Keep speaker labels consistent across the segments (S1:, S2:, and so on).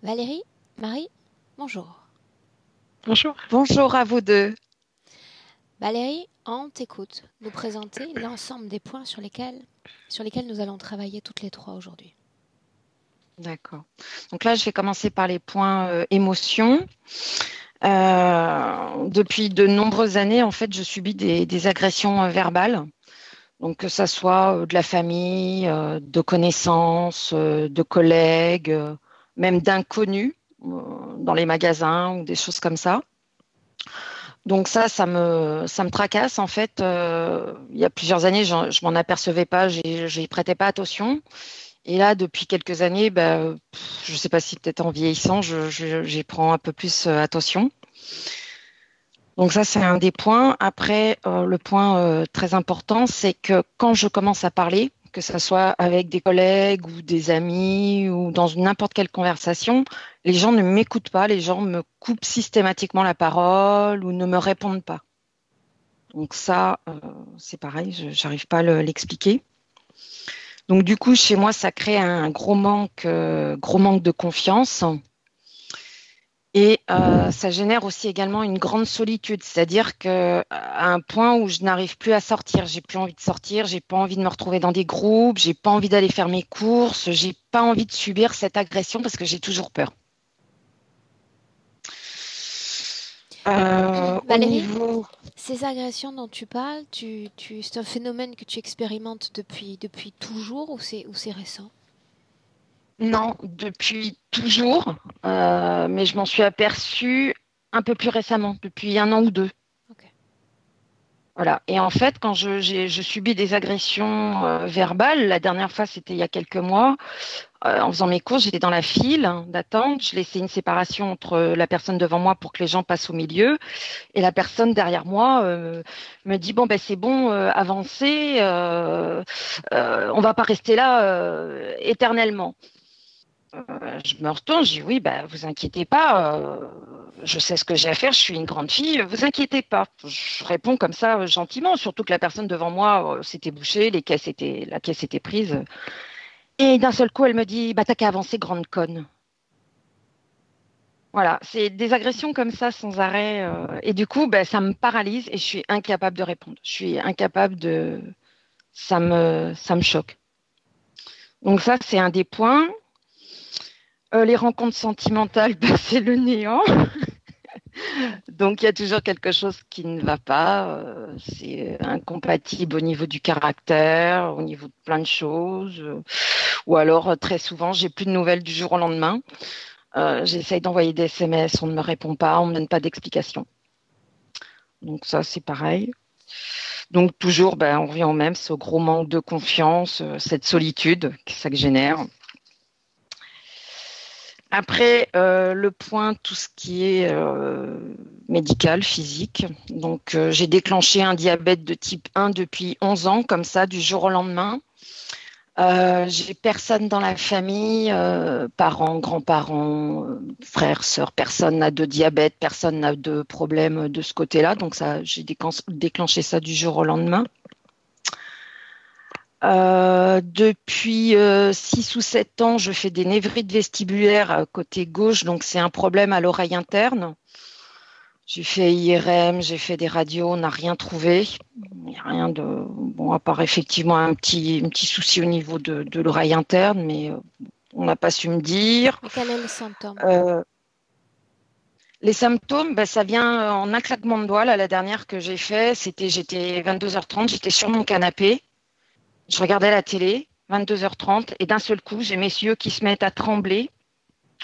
S1: Valérie, Marie, bonjour.
S2: Bonjour. Bonjour à vous deux.
S1: Valérie, on t'écoute nous présenter l'ensemble des points sur lesquels nous allons travailler toutes les trois aujourd'hui.
S2: D'accord. Donc là, je vais commencer par les points émotions. Depuis de nombreuses années, en fait, je subis des agressions verbales. Donc que ça soit de la famille, de connaissances, de collègues, même d'inconnus dans les magasins ou des choses comme ça. Donc ça me tracasse en fait. Il y a plusieurs années, je m'en apercevais pas, j'y prêtais pas attention. Et là, depuis quelques années, je ne sais pas si peut-être en vieillissant, j'y prends un peu plus attention. Donc ça, c'est un des points. Après, le point très important, c'est que quand je commence à parler, que ce soit avec des collègues ou des amis ou dans n'importe quelle conversation, les gens ne m'écoutent pas, les gens me coupent systématiquement la parole ou ne me répondent pas. Donc ça, c'est pareil, je n'arrive pas à l'expliquer. Donc du coup, chez moi, ça crée un gros manque de confiance. Et ça génère aussi également une grande solitude, c'est-à-dire que à un point où je n'arrive plus à sortir, j'ai plus envie de sortir, j'ai pas envie de me retrouver dans des groupes, j'ai pas envie d'aller faire mes courses, j'ai pas envie de subir cette agression parce que j'ai toujours peur. Au
S1: Valérie,
S2: niveau,
S1: ces agressions dont tu parles, c'est un phénomène que tu expérimentes depuis toujours ou c'est récent?
S2: non, depuis toujours, mais je m'en suis aperçue un peu plus récemment, depuis un an ou deux.
S1: Ok.
S2: Voilà. Et en fait, quand je subis des agressions verbales, la dernière fois, c'était il y a quelques mois, en faisant mes courses, j'étais dans la file d'attente. Je laissais une séparation entre la personne devant moi pour que les gens passent au milieu. Et la personne derrière moi me dit, bon, ben, c'est bon, avancez, on va pas rester là éternellement. Je me retourne, je dis oui, bah, vous inquiétez pas, je sais ce que j'ai à faire, je suis une grande fille, vous inquiétez pas. Je réponds comme ça gentiment, surtout que la personne devant moi s'était bouchée, la caisse était prise. Et d'un seul coup, elle me dit, bah t'as qu'à avancer, grande conne. Voilà, c'est des agressions comme ça sans arrêt. Et du coup, bah, ça me paralyse et je suis incapable de répondre. Je suis incapable de. Ça me choque. Donc ça, c'est un des points. Les rencontres sentimentales, bah, c'est le néant. Donc, il y a toujours quelque chose qui ne va pas. C'est incompatible au niveau du caractère, au niveau de plein de choses. Ou alors, très souvent, j'ai plus de nouvelles du jour au lendemain. J'essaye d'envoyer des SMS, on ne me répond pas, on ne me donne pas d'explication. Donc, ça, c'est pareil. Donc, toujours, on revient au même, c'est au gros manque de confiance, cette solitude, que ça que génère. Après, le point, tout ce qui est médical, physique. Donc, j'ai déclenché un diabète de type 1 depuis 11 ans, comme ça, du jour au lendemain. J'ai personne dans la famille, parents, grands-parents, frères, sœurs, personne n'a de diabète, personne n'a de problème de ce côté-là. Donc, ça, j'ai déclenché ça du jour au lendemain. Depuis 6 ou 7 ans, je fais des névrites vestibulaires côté gauche, donc c'est un problème à l'oreille interne. J'ai fait IRM, j'ai fait des radios, on n'a rien trouvé. Il n'y a rien de bon, à part effectivement un petit souci au niveau de l'oreille interne, mais on n'a pas su me dire.
S1: Mais quel est le symptôme?
S2: Euh, les symptômes, ça vient en un claquement de doigts. Là, la dernière que j'ai fait, j'étais 22h30, j'étais sur mon canapé. Je regardais la télé, 22h30, et d'un seul coup, j'ai mes yeux qui se mettent à trembler.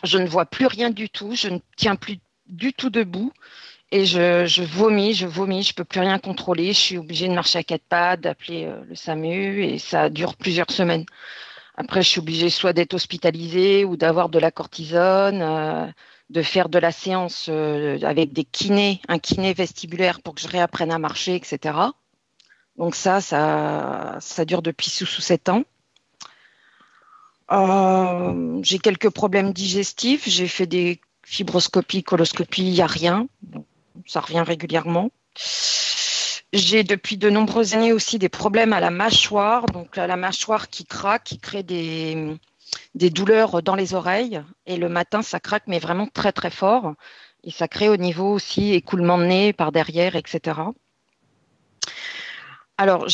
S2: Je ne vois plus rien du tout, je ne tiens plus du tout debout, et je vomis, je peux plus rien contrôler. Je suis obligée de marcher à quatre pattes, d'appeler le SAMU, et ça dure plusieurs semaines. Après, je suis obligée soit d'être hospitalisée ou d'avoir de la cortisone, de faire de la séance avec un kiné vestibulaire pour que je réapprenne à marcher, etc. Donc ça dure depuis 6 ou 7 ans. J'ai quelques problèmes digestifs. J'ai fait des fibroscopies, coloscopies, il n'y a rien. Ça revient régulièrement. J'ai depuis de nombreuses années aussi des problèmes à la mâchoire. Donc la mâchoire qui craque, qui crée des douleurs dans les oreilles. Et le matin, ça craque, mais vraiment très, très fort. Et ça crée au niveau aussi écoulement de nez par derrière, etc. Alors,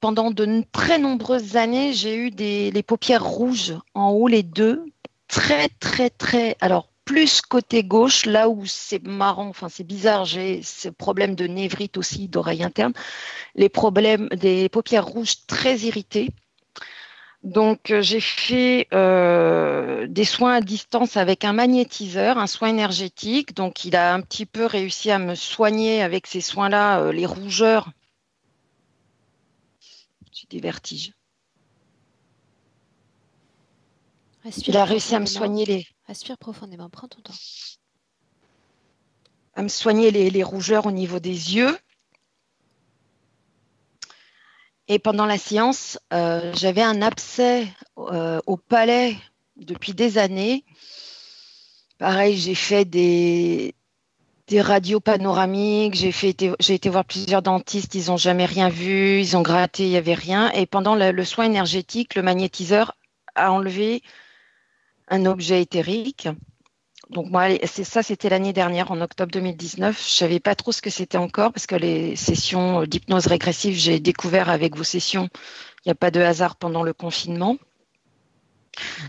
S2: pendant de très nombreuses années, j'ai eu les paupières rouges en haut, les deux, très, très, très. Alors, plus côté gauche, là où c'est marrant, enfin, c'est bizarre, j'ai ce problème de névrite aussi, d'oreille interne, les problèmes des paupières rouges très irritées. Donc, j'ai fait des soins à distance avec un magnétiseur, un soin énergétique. Donc, il a un petit peu réussi à me soigner avec ces soins-là, les rougeurs. J'ai des vertiges. Il
S1: Respire
S2: a réussi
S1: profondément. Respire profondément. Prends ton temps.
S2: à me soigner les rougeurs au niveau des yeux. Et pendant la séance, j'avais un abcès au palais depuis des années. Pareil, j'ai fait des radios panoramiques, j'ai été voir plusieurs dentistes, ils n'ont jamais rien vu, ils ont gratté, il n'y avait rien. Et pendant le soin énergétique, le magnétiseur a enlevé un objet éthérique. Donc moi, c'était l'année dernière, en octobre 2019. Je ne savais pas trop ce que c'était encore parce que les sessions d'hypnose régressive, j'ai découvert avec vos sessions, il n'y a pas de hasard pendant le confinement.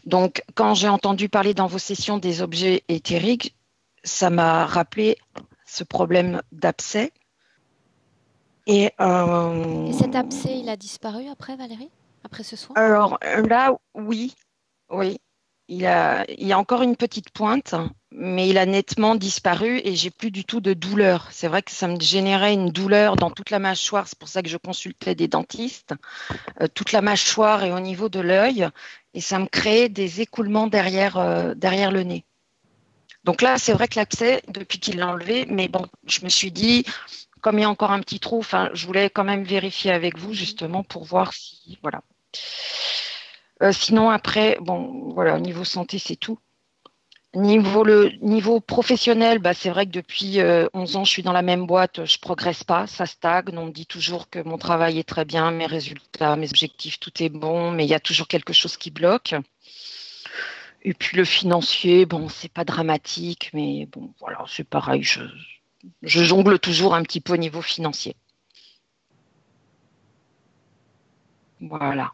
S2: Donc quand j'ai entendu parler dans vos sessions des objets éthériques, ça m'a rappelé ce problème d'abcès.
S1: Et cet abcès, il a disparu après, Valérie? Après ce soin?
S2: Alors là, oui, oui. Il y a encore une petite pointe, mais il a nettement disparu et j'ai plus du tout de douleur. C'est vrai que ça me générait une douleur dans toute la mâchoire. C'est pour ça que je consultais des dentistes. Toute la mâchoire et au niveau de l'œil. Et ça me créait des écoulements derrière le nez. Donc là, c'est vrai que l'abcès, depuis qu'il l'a enlevé, mais bon, je me suis dit, comme il y a encore un petit trou, enfin, je voulais quand même vérifier avec vous justement pour voir si, voilà. Sinon, après, bon, voilà, au niveau santé, c'est tout. Niveau professionnel, bah, c'est vrai que depuis 11 ans, je suis dans la même boîte, je progresse pas, ça stagne. On me dit toujours que mon travail est très bien, mes résultats, mes objectifs, tout est bon, mais il y a toujours quelque chose qui bloque. Et puis le financier, bon, c'est pas dramatique, mais bon, voilà, c'est pareil, je jongle toujours un petit peu au niveau financier. Voilà.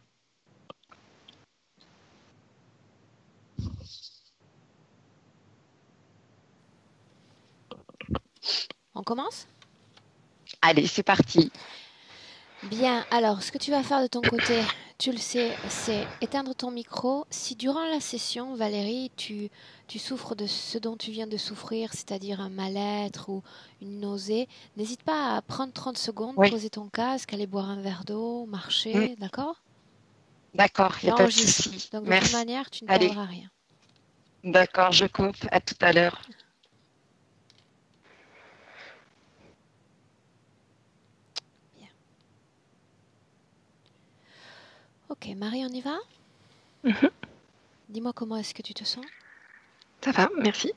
S1: On commence?
S2: Allez, c'est parti.
S1: Bien, alors ce que tu vas faire de ton côté, tu le sais, c'est éteindre ton micro. Si durant la session, Valérie, tu souffres de ce dont tu viens de souffrir, c'est-à-dire un mal-être ou une nausée, n'hésite pas à prendre 30 secondes,
S2: Oui.
S1: poser ton casque, aller boire un verre d'eau,
S2: Mm.
S1: marcher, d'accord?
S2: D'accord, il n'y a pas de
S1: J'enregistre.
S2: souci.
S1: Donc de toute
S2: Merci.
S1: manière, tu ne
S2: Allez,
S1: perdras rien.
S2: d'accord, je coupe. À tout à l'heure.
S1: Bien. Ok, Marie, on y va?
S3: Mhm.
S1: Dis-moi comment est-ce que tu te sens?
S3: Ça va, merci.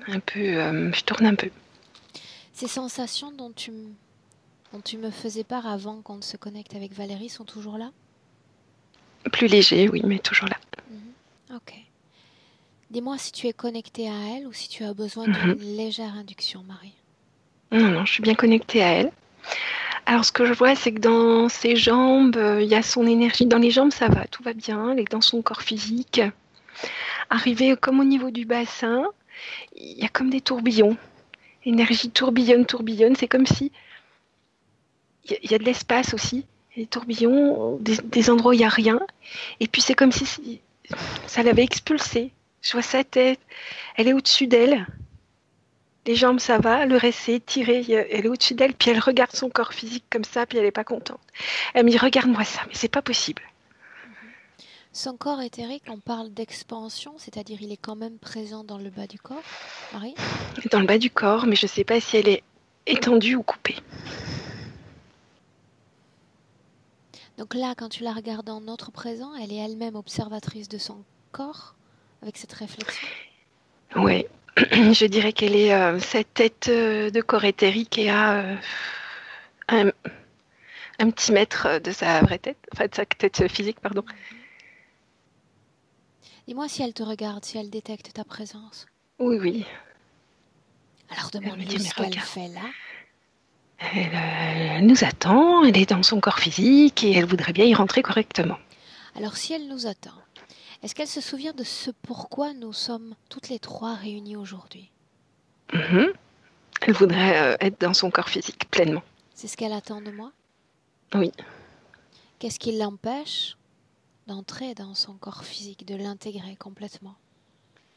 S3: Un peu, je tourne un peu.
S1: Ces sensations dont tu me faisais part avant qu'on se connecte avec Valérie sont toujours là?
S3: Plus léger, oui, mais toujours là.
S1: Ok. Dis-moi si tu es connectée à elle ou si tu as besoin
S3: Mhm.
S1: d'une légère induction, Marie.
S3: Non, je suis bien connectée à elle. Alors, ce que je vois, c'est que dans ses jambes, il y a son énergie. Dans les jambes, ça va, tout va bien. Elle est dans son corps physique. Arrivé comme au niveau du bassin, il y a comme des tourbillons. L'énergie tourbillonne, tourbillonne. C'est comme si il y a de l'espace aussi. Il y a des tourbillons, des endroits où il n'y a rien. Et puis, c'est comme si ça l'avait expulsée. Je vois sa tête. Elle est au-dessus d'elle. Les jambes, ça va, le reste, c'est étiré, elle est au-dessus d'elle, puis elle regarde son corps physique comme ça, puis elle n'est pas contente. Elle me dit, regarde-moi ça, mais c'est pas possible.
S1: Son corps éthérique, on parle d'expansion, c'est-à-dire il est quand même présent dans le bas du corps, Marie?
S3: Dans le bas du corps, mais je ne sais pas si elle est étendue ou coupée.
S1: Donc là, quand tu la regardes en notre présent, elle est elle-même observatrice de son corps, avec cette réflexion?
S3: Ouais, je dirais qu'elle est cette tête de corps éthérique et à un, un petit mètre de sa vraie tête, enfin de sa tête physique, pardon.
S1: Dis-moi si elle te regarde, si elle détecte ta présence.
S3: Oui, oui.
S1: Alors
S3: Elle me
S1: demande-lui
S3: dit, mais
S1: ce qu'elle
S3: regarde.
S1: fait là.
S3: Elle nous attend, elle est dans son corps physique et elle voudrait bien y rentrer correctement.
S1: Alors si elle nous attend, est-ce qu'elle se souvient de ce pourquoi nous sommes toutes les trois réunies aujourd'hui?
S3: Mhm. Elle voudrait être dans son corps physique pleinement.
S1: C'est ce qu'elle attend de moi?
S3: Oui.
S1: Qu'est-ce qui l'empêche d'entrer dans son corps physique, de l'intégrer complètement?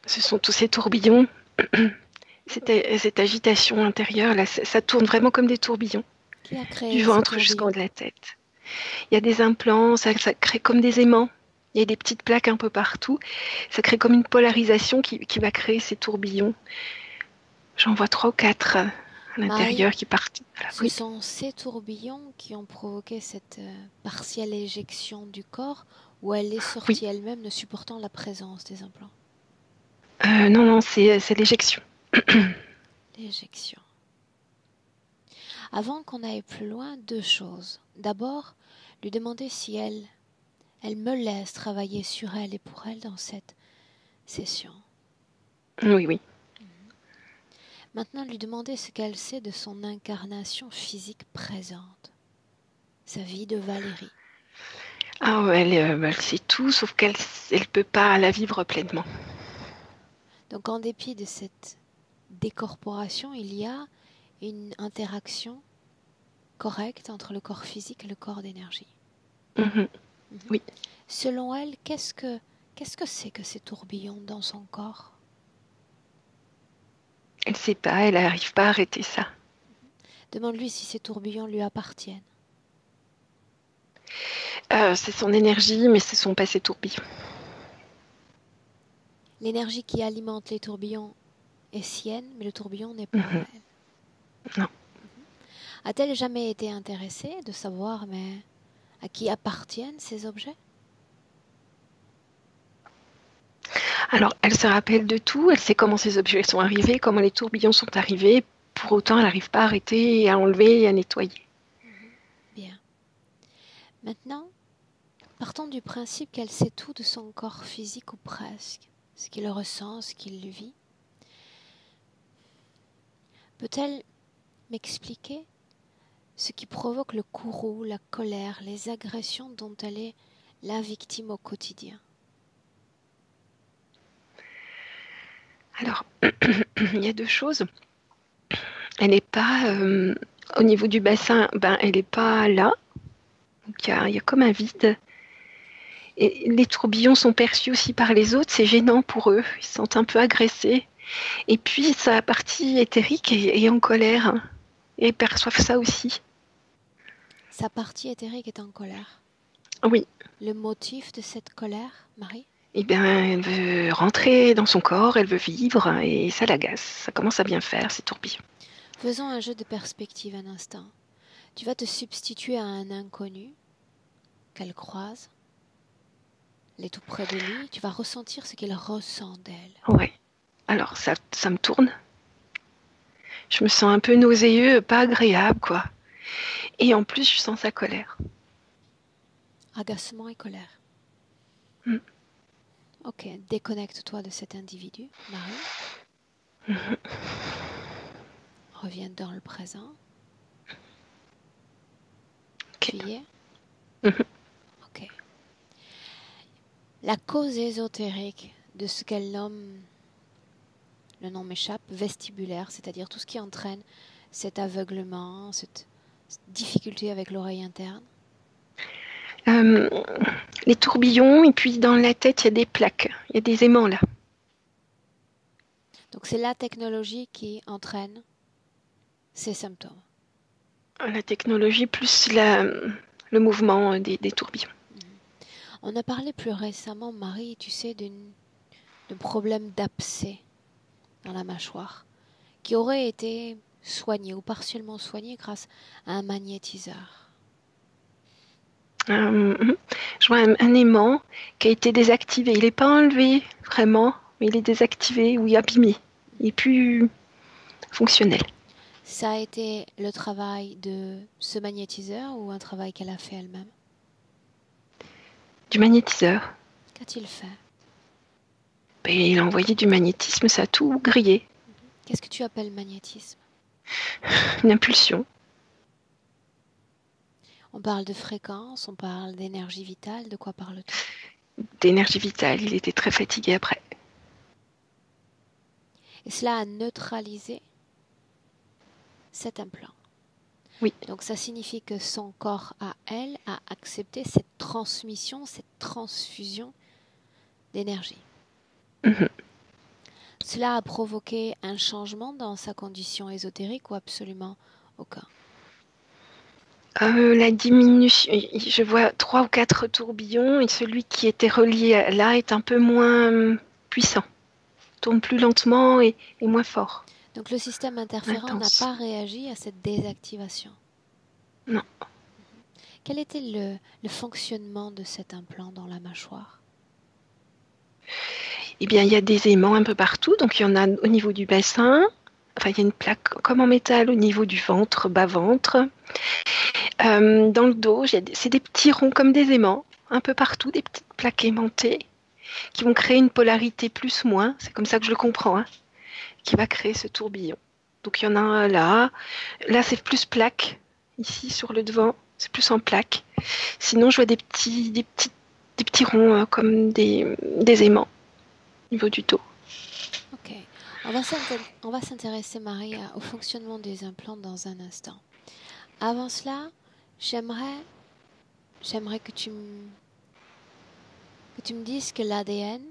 S3: Ce sont tous ces tourbillons, cette agitation intérieure, là, ça tourne vraiment comme des tourbillons,
S1: Qui a
S3: du
S1: créé ces
S3: ventre jusqu'en haut
S1: tourbillons?
S3: de la tête. Il y a des implants, ça crée comme des aimants. Il y a des petites plaques un peu partout. Ça crée comme une polarisation qui va créer ces tourbillons. J'en vois 3 ou 4 à
S1: Marie,
S3: l'intérieur qui partent. Voilà,
S1: ce
S3: oui.
S1: sont ces tourbillons qui ont provoqué cette partielle éjection du corps où elle est
S3: Oui.
S1: sortie elle-même ne supportant la présence des implants?
S3: Non, non, c'est l'éjection.
S1: L'éjection. Avant qu'on aille plus loin, deux choses. D'abord, lui demander si elle me laisse travailler sur elle et pour elle dans cette session.
S3: Oui, oui.
S1: Maintenant, lui demander ce qu'elle sait de son incarnation physique présente, sa vie de Valérie.
S3: Ah, ouais, elle sait tout, sauf qu'elle ne peut pas la vivre pleinement.
S1: Donc, en dépit de cette décorporation, il y a une interaction correcte entre le corps physique et le corps d'énergie.
S3: Mhm. Oui.
S1: Selon elle, qu'est-ce que c'est que ces tourbillons dans son corps?
S3: Elle ne sait pas, elle n'arrive pas à arrêter ça.
S1: Demande-lui si ces tourbillons lui appartiennent.
S3: C'est son énergie, mais ce ne sont pas ses tourbillons.
S1: L'énergie qui alimente les tourbillons est sienne, mais le tourbillon n'est pas à elle.
S3: Non.
S1: A-t-elle jamais été intéressée de savoir mais à qui appartiennent ces objets?
S3: Alors, elle se rappelle de tout, elle sait comment ces objets sont arrivés, comment les tourbillons sont arrivés. Pour autant, elle n'arrive pas à arrêter, à enlever et à nettoyer.
S1: Bien. Maintenant, partons du principe qu'elle sait tout de son corps physique ou presque, ce qu'il ressent, ce qu'il vit. Peut-elle m'expliquer ce qui provoque le courroux, la colère, les agressions dont elle est la victime au quotidien?
S3: Alors, il y a deux choses. Elle n'est pas, au niveau du bassin, elle n'est pas là. Donc, il y a comme un vide. Et les tourbillons sont perçus aussi par les autres, c'est gênant pour eux. Ils se sentent un peu agressés. Et puis, sa partie éthérique est en colère. Et ils perçoivent ça aussi.
S1: Sa partie éthérique est en colère.
S3: Oui.
S1: Le motif de cette colère, Marie?
S3: Eh bien, elle veut rentrer dans son corps, elle veut vivre, et ça l'agace. Ça commence à bien faire, ces tourbillons.
S1: Faisons un jeu de perspective un instant. Tu vas te substituer à un inconnu qu'elle croise. Elle est tout près de lui. Tu vas ressentir ce qu'il ressent d'elle.
S3: Ouais. Alors, ça me tourne. Je me sens un peu nauséeux, pas agréable, quoi. Et en plus, je sens sa colère.
S1: Agacement et colère.
S3: Mm.
S1: Ok, déconnecte-toi de cet individu, Marie. Reviens dans le présent.
S3: Okay.
S1: Tu y es?
S3: Mhm.
S1: Ok. La cause ésotérique de ce qu'elle nomme, le nom m'échappe, vestibulaire, c'est-à-dire tout ce qui entraîne cet aveuglement, cette difficulté avec l'oreille interne.
S3: Les tourbillons, et puis dans la tête, il y a des plaques, il y a des aimants là.
S1: Donc c'est la technologie qui entraîne ces symptômes.
S3: La technologie plus le mouvement des tourbillons.
S1: On a parlé plus récemment, Marie, tu sais, d'un problème d'abcès dans la mâchoire qui aurait été soigné ou partiellement soigné grâce à un magnétiseur.
S3: Je vois un aimant qui a été désactivé. Il n'est pas enlevé vraiment, mais il est désactivé ou abîmé. Il n'est plus fonctionnel.
S1: Ça a été le travail de ce magnétiseur ou un travail qu'elle a fait elle-même?
S3: Du magnétiseur.
S1: Qu'a-t-il fait?
S3: Et il a envoyé du magnétisme, ça a tout grillé.
S1: Qu'est-ce que tu appelles magnétisme?
S3: Une impulsion.
S1: On parle de fréquence, on parle d'énergie vitale, de quoi parle-t-on?
S3: D'énergie vitale, il était très fatigué après.
S1: Et cela a neutralisé cet implant.
S3: Oui.
S1: Donc ça signifie que son corps à elle a accepté cette transmission, cette transfusion d'énergie.
S3: Mhm.
S1: Cela a provoqué un changement dans sa condition ésotérique ou absolument aucun?
S3: La diminution, je vois 3 ou 4 tourbillons et celui qui était relié là est un peu moins puissant. Tourne plus lentement et moins fort.
S1: Donc le système interférent n'a
S3: Intense.
S1: pas réagi à cette désactivation.
S3: Non.
S1: Quel était le fonctionnement de cet implant dans la mâchoire?
S3: Eh bien, il y a des aimants un peu partout. Donc, il y en a au niveau du bassin. Enfin, il y a une plaque comme en métal au niveau du ventre, bas-ventre. Dans le dos, c'est des petits ronds comme des aimants, un peu partout, des petites plaques aimantées qui vont créer une polarité plus-moins. C'est comme ça que je le comprends, hein, qui va créer ce tourbillon. Donc, il y en a un là. Là, c'est plus plaque. Ici, sur le devant, c'est plus en plaque. Sinon, je vois des petits ronds comme des aimants au niveau du dos.
S1: Ok. On va s'intéresser, Marie, au fonctionnement des implants dans un instant. Avant cela, j'aimerais que tu me dises que l'ADN,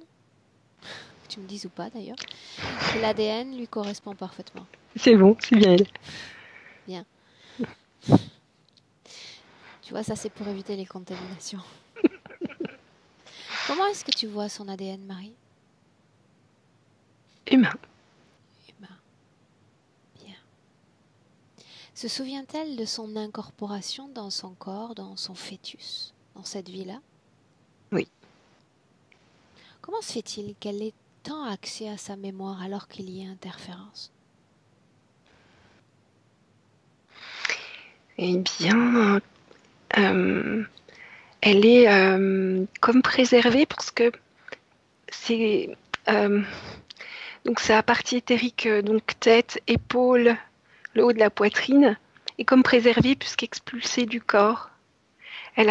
S1: que tu me dises ou pas d'ailleurs, que l'ADN lui correspond parfaitement.
S3: C'est bon, c'est bien elle.
S1: Bien. Tu vois, ça c'est pour éviter les contaminations. Comment est-ce que tu vois son ADN, Marie?
S3: Humain.
S1: Humain. Bien. Se souvient-elle de son incorporation dans son corps, dans son fœtus, dans cette vie-là?
S3: Oui.
S1: Comment se fait-il qu'elle ait tant accès à sa mémoire alors qu'il y a interférence?
S3: Eh bien, elle est comme préservée parce que c'est donc sa partie éthérique, donc tête, épaule, le haut de la poitrine, est comme préservée puisqu'expulsée du corps. Il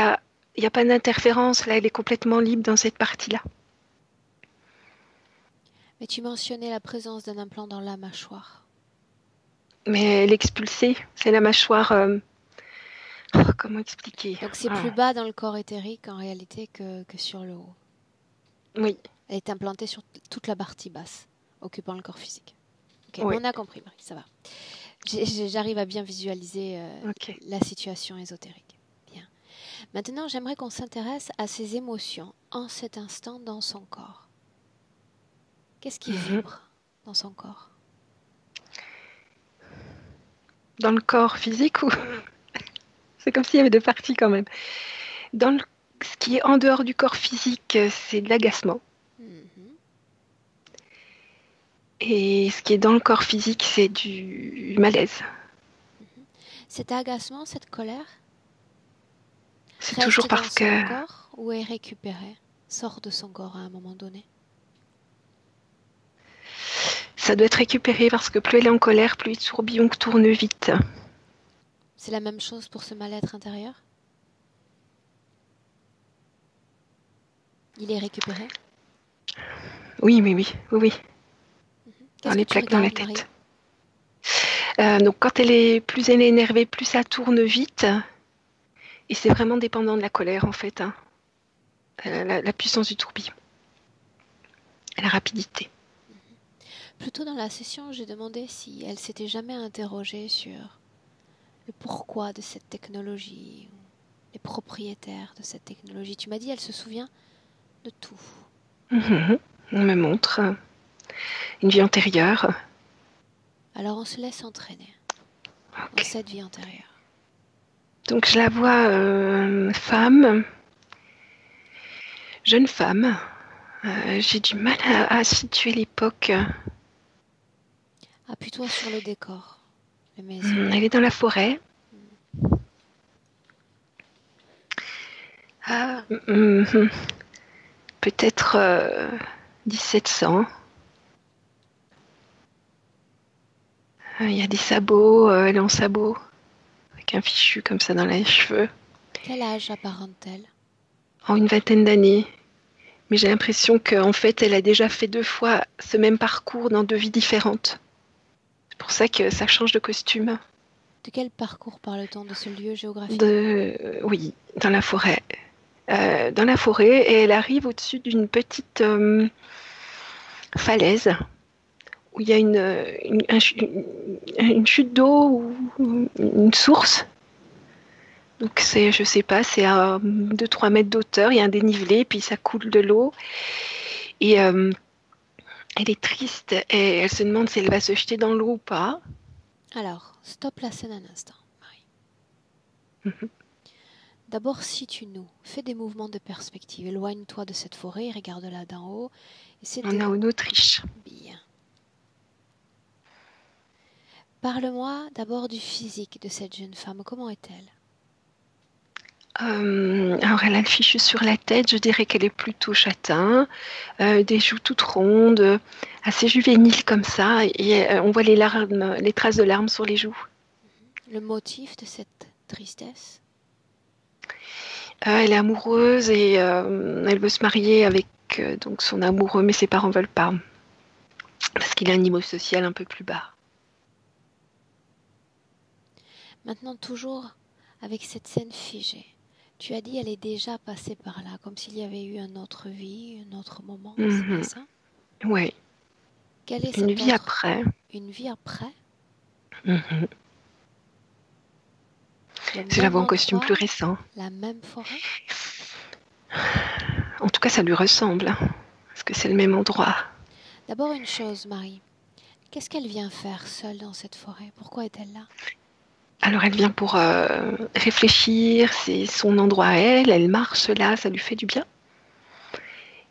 S3: n'y a pas d'interférence là, elle est complètement libre dans cette partie-là.
S1: Mais tu mentionnais la présence d'un implant dans la mâchoire.
S3: Mais elle est expulsée, c'est la mâchoire. Comment expliquer?
S1: Donc c'est plus bas dans le corps éthérique en réalité que sur le haut.
S3: Oui.
S1: Elle est implantée sur toute la partie basse, occupant le corps physique. Ok,
S3: Oui.
S1: on a compris, Marie, ça va. J'arrive à bien visualiser
S3: Ok.
S1: la situation ésotérique. Bien. Maintenant, j'aimerais qu'on s'intéresse à ses émotions en cet instant dans son corps. Qu'est-ce qui vibre dans son corps?
S3: Dans le corps physique ou c'est comme s'il y avait deux parties quand même. Ce qui est en dehors du corps physique, c'est de l'agacement.
S1: Mhm.
S3: Et ce qui est dans le corps physique, c'est du malaise.
S1: Cet agacement, cette colère,
S3: C'est
S1: reste
S3: toujours
S1: dans
S3: parce
S1: son
S3: que
S1: corps ou est récupéré, sort de son corps à un moment donné?
S3: ça doit être récupéré parce que plus elle est en colère, plus les tourbillons tournent vite.
S1: C'est la même chose pour ce mal-être intérieur? Il est récupéré?
S3: Oui, oui, oui, oui, oui. Dans
S1: Qu'est-ce que
S3: les
S1: tu
S3: plaques dans la
S1: regardes, Marie?
S3: tête. Donc quand plus elle est énervée, plus ça tourne vite. Et c'est vraiment dépendant de la colère en fait. Hein. La puissance du tourbillon. Et la rapidité.
S1: Plus tôt dans la session, j'ai demandé si elle s'était jamais interrogée sur le pourquoi de cette technologie, ou les propriétaires de cette technologie. Tu m'as dit, elle se souvient de tout.
S3: On me montre une vie antérieure.
S1: Alors on se laisse entraîner dans cette vie antérieure.
S3: Donc je la vois femme, jeune femme. J'ai du mal à situer l'époque.
S1: Appuie-toi sur le décor, les maisons.
S3: Elle est dans la forêt. Ah, peut-être 1700. Il y a des sabots, elle est en sabots, avec un fichu comme ça dans les cheveux.
S1: Quel âge apparente-t-elle?
S3: En une vingtaine d'années. Mais j'ai l'impression qu'en fait, elle a déjà fait 2 fois ce même parcours dans 2 vies différentes. C'est pour ça que ça change de costume.
S1: De quel parcours parle-t-on de ce lieu géographique?
S3: Oui, dans la forêt. Dans la forêt, et elle arrive au-dessus d'une petite falaise où il y a une chute d'eau ou une source. Donc c'est, je sais pas, c'est à 2-3 mètres d'auteur, il y a un dénivelé, puis ça coule de l'eau. Et elle est triste et elle se demande si elle va se jeter dans l'eau ou pas.
S1: Alors, stop la scène un instant, Marie.
S3: Mhm.
S1: D'abord, situe-nous, fais des mouvements de perspective, éloigne-toi de cette forêt, regarde-la d'en haut.
S3: On est en Autriche.
S1: Bien. Parle-moi d'abord du physique de cette jeune femme. Comment est-elle?
S3: Alors elle a le fichu sur la tête, je dirais qu'elle est plutôt châtain, des joues toutes rondes, assez juvénile comme ça, et on voit les traces de larmes sur les joues.
S1: Le motif de cette tristesse?
S3: Elle est amoureuse et elle veut se marier avec donc son amoureux, mais ses parents veulent pas, parce qu'il a un niveau social un peu plus bas.
S1: Maintenant, toujours avec cette scène figée. Tu as dit elle est déjà passée par là, comme s'il y avait eu une autre vie, un autre moment, c'est bien ça?
S3: Ouais,
S1: Quelle est
S3: une
S1: cette
S3: vie
S1: autre...
S3: après.
S1: Une vie après?
S3: Mhm.
S1: Le
S3: Je la
S1: même
S3: vois en costume
S1: endroit,
S3: plus récent.
S1: la même forêt?
S3: En tout cas, ça lui ressemble, hein, parce que c'est le même endroit.
S1: D'abord une chose, Marie. Qu'est-ce qu'elle vient faire seule dans cette forêt? Pourquoi est-elle là?
S3: Alors elle vient pour réfléchir, c'est son endroit à elle, elle marche là, ça lui fait du bien.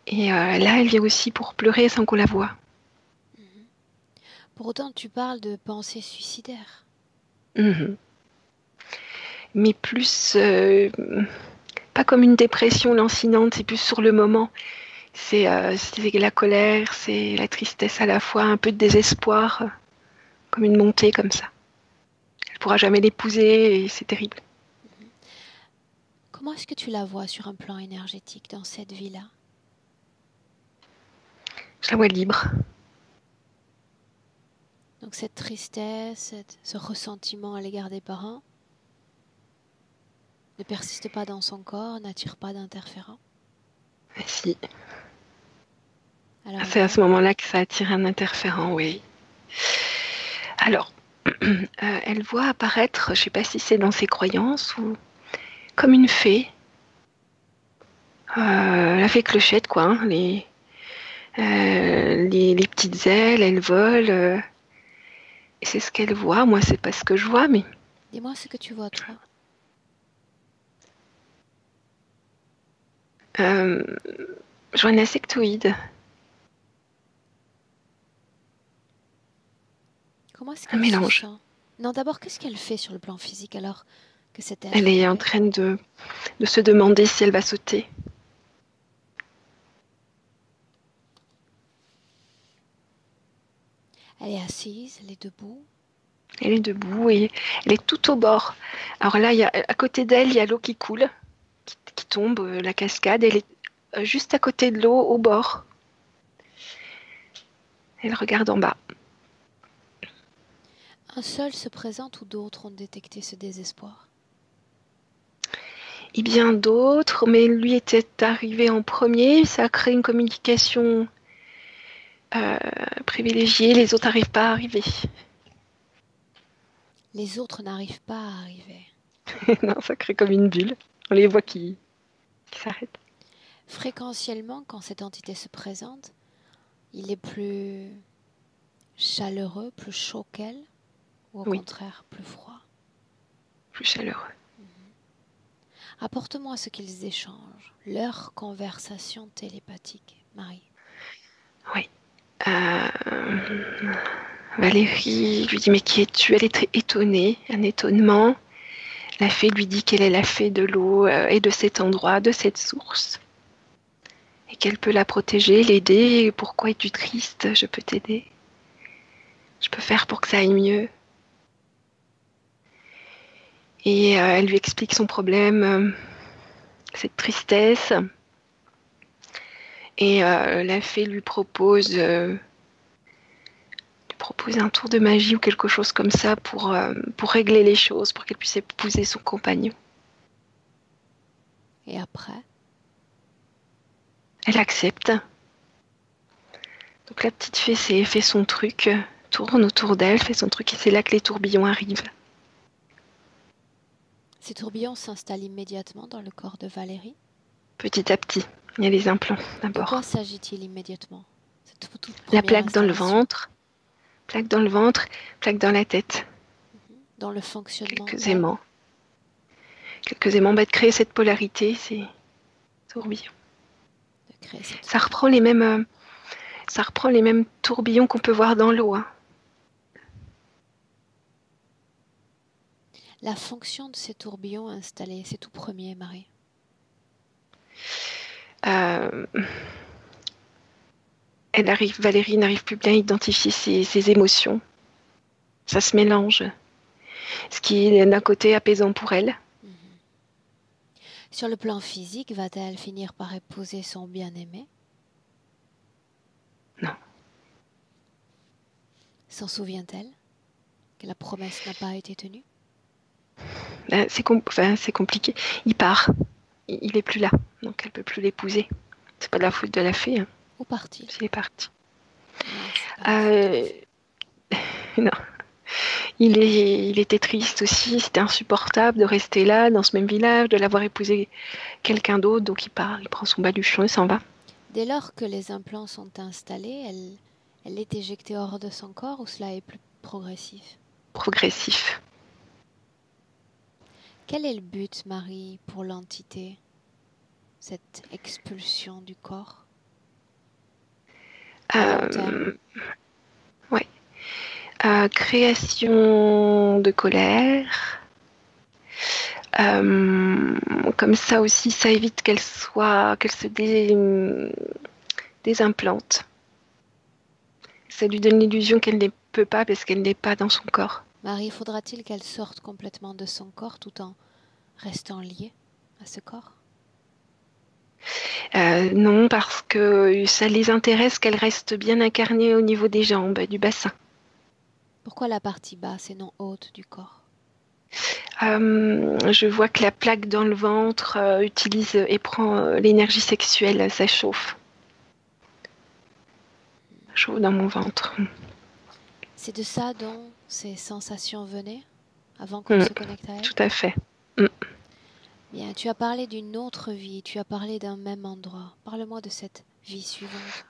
S3: Et là, elle vient aussi pour pleurer sans qu'on la voie.
S1: Mhm. Pour autant, tu parles de pensée suicidaire.
S3: Mhm. Mais plus, pas comme une dépression lancinante, c'est plus sur le moment. C'est la colère, c'est la tristesse à la fois, un peu de désespoir, comme une montée comme ça. Elle pourra jamais l'épouser et c'est terrible.
S1: Mhm. Comment est-ce que tu la vois sur un plan énergétique dans cette vie-là?
S3: Je la vois libre.
S1: Donc cette tristesse, ce ressentiment à l'égard des parents ne persiste pas dans son corps, n'attire pas d'interférents.
S3: Et si.
S1: Alors
S3: C'est à
S1: viens.
S3: ce moment-là que ça attire un interférent, oui. Alors, elle voit apparaître, je ne sais pas si c'est dans ses croyances ou comme une fée, la fée clochette, quoi. Hein, les petites ailes, elles volent. Et c'est ce qu'elle voit. Moi, c'est pas ce que je vois, mais
S1: Dis-moi ce que tu vois, toi.
S3: euh, je vois un insectoïde,
S1: Comment est-ce
S3: un
S1: qu'elle se
S3: mélange.
S1: sent? Non, d'abord, qu'est-ce qu'elle fait sur le plan physique alors que cet
S3: Elle
S1: être
S3: est en
S1: apparaît?
S3: train de se demander si elle va sauter.
S1: Elle est assise, elle est debout.
S3: Elle est debout et elle est tout au bord. Alors là, à côté d'elle, il y a l'eau qui coule, qui tombe, la cascade. Elle est juste à côté de l'eau, au bord. Elle regarde en bas.
S1: Un seul se présente ou d'autres ont détecté ce désespoir?
S3: Et bien d'autres, mais lui était arrivé en premier. Ça a créé une communication euh, privilégiée. Les autres n'arrivent pas à arriver.
S1: Les autres n'arrivent pas à arriver.
S3: Non, ça crée comme une bulle. On les voit qui s'arrêtent.
S1: Fréquentiellement, quand cette entité se présente, il est plus chaleureux, plus chaud qu'elle, ou au
S3: Oui,
S1: contraire plus froid.
S3: plus chaleureux.
S1: Rapporte-moi ce qu'ils échangent, leur conversation télépathique, Marie.
S3: Oui. Valérie lui dit mais qui es-tu? Elle est très étonnée, un étonnement. La fée lui dit qu'elle est la fée de l'eau et de cet endroit, de cette source. et qu'elle peut la protéger, l'aider. Pourquoi es-tu triste? Je peux t'aider. Je peux faire pour que ça aille mieux. Et elle lui explique son problème, cette tristesse. Et la fée lui propose un tour de magie ou quelque chose comme ça pour régler les choses, pour qu'elle puisse épouser son compagnon.
S1: Et après?
S3: Elle accepte. Donc la petite fée fait son truc, tourne autour d'elle, fait son truc, et c'est là que les tourbillons arrivent.
S1: Ces tourbillons s'installent immédiatement dans le corps de Valérie.
S3: Petit à petit, il y a les implants
S1: De
S3: d'abord.
S1: quoi s'agit-il immédiatement? Toute
S3: La
S1: première
S3: plaque dans le
S1: installation.
S3: ventre, plaque dans la tête.
S1: Dans le fonctionnement.
S3: Quelques aimants. De créer cette polarité, c'est tourbillon.
S1: De créer cette
S3: Ça reprend les mêmes tourbillons qu'on peut voir dans l'eau. Hein.
S1: La fonction de ces tourbillons installés, c'est tout premier, Marie.
S3: Valérie n'arrive plus bien à identifier ses émotions. Ça se mélange. Ce qui est d'un côté apaisant pour elle.
S1: Sur le plan physique, va-t-elle finir par épouser son bien-aimé?
S3: Non.
S1: S'en souvient-elle que la promesse n'a pas été tenue?
S3: C'est compliqué. Il part. Il est plus là. Donc elle peut plus l'épouser. C'est pas de la faute de la fée. Hein.
S1: Où part-il?
S3: Il est parti.
S1: Non,
S3: non. Il était triste aussi. C'était insupportable de rester là, dans ce même village, de l'avoir épousé quelqu'un d'autre. Donc il part. Il prend son baluchon et s'en va.
S1: Dès lors que les implants sont installés, elle est éjectée hors de son corps ou cela est plus progressif?
S3: Progressif.
S1: Quel est le but, Marie, pour l'entité? Cette expulsion du corps?
S3: Ouais. Création de colère. Comme ça aussi, ça évite qu'elle se désimplante. Ça lui donne l'illusion qu'elle ne peut pas parce qu'elle n'est pas dans son corps.
S1: Marie, faudra-t-il qu'elle sorte complètement de son corps tout en restant liée à ce corps?
S3: Non, parce que ça les intéresse qu'elle reste bien incarnée au niveau des jambes, du bassin.
S1: Pourquoi la partie basse et non haute du corps?
S3: Je vois que la plaque dans le ventre utilise et prend l'énergie sexuelle, ça chauffe. Chaud dans mon ventre.
S1: C'est de ça dont ces sensations venaient avant qu'on se connecte à elle?
S3: Tout à fait.
S1: Bien, tu as parlé d'une autre vie, tu as parlé d'un même endroit. Parle-moi de cette vie suivante.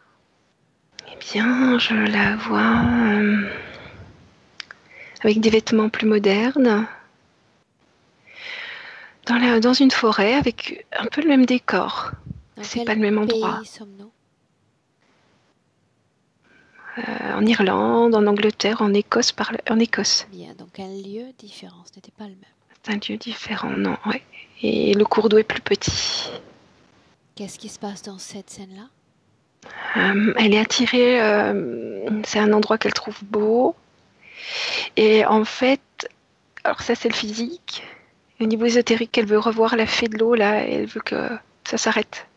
S3: Eh bien, je la vois avec des vêtements plus modernes, dans une forêt avec un peu le même décor. C'est pas le même endroit.
S1: Pays sommes-nous?
S3: En Irlande, en Angleterre, en Écosse.
S1: Bien, donc un lieu différent, ce n'était pas le même.
S3: C'est un lieu différent, non, ouais. Et le cours d'eau est plus petit.
S1: Qu'est-ce qui se passe dans cette scène-là?
S3: Elle est attirée, c'est un endroit qu'elle trouve beau. Et en fait, alors ça c'est le physique. Au niveau ésotérique, elle veut revoir la fée de l'eau, là, elle veut que ça s'arrête.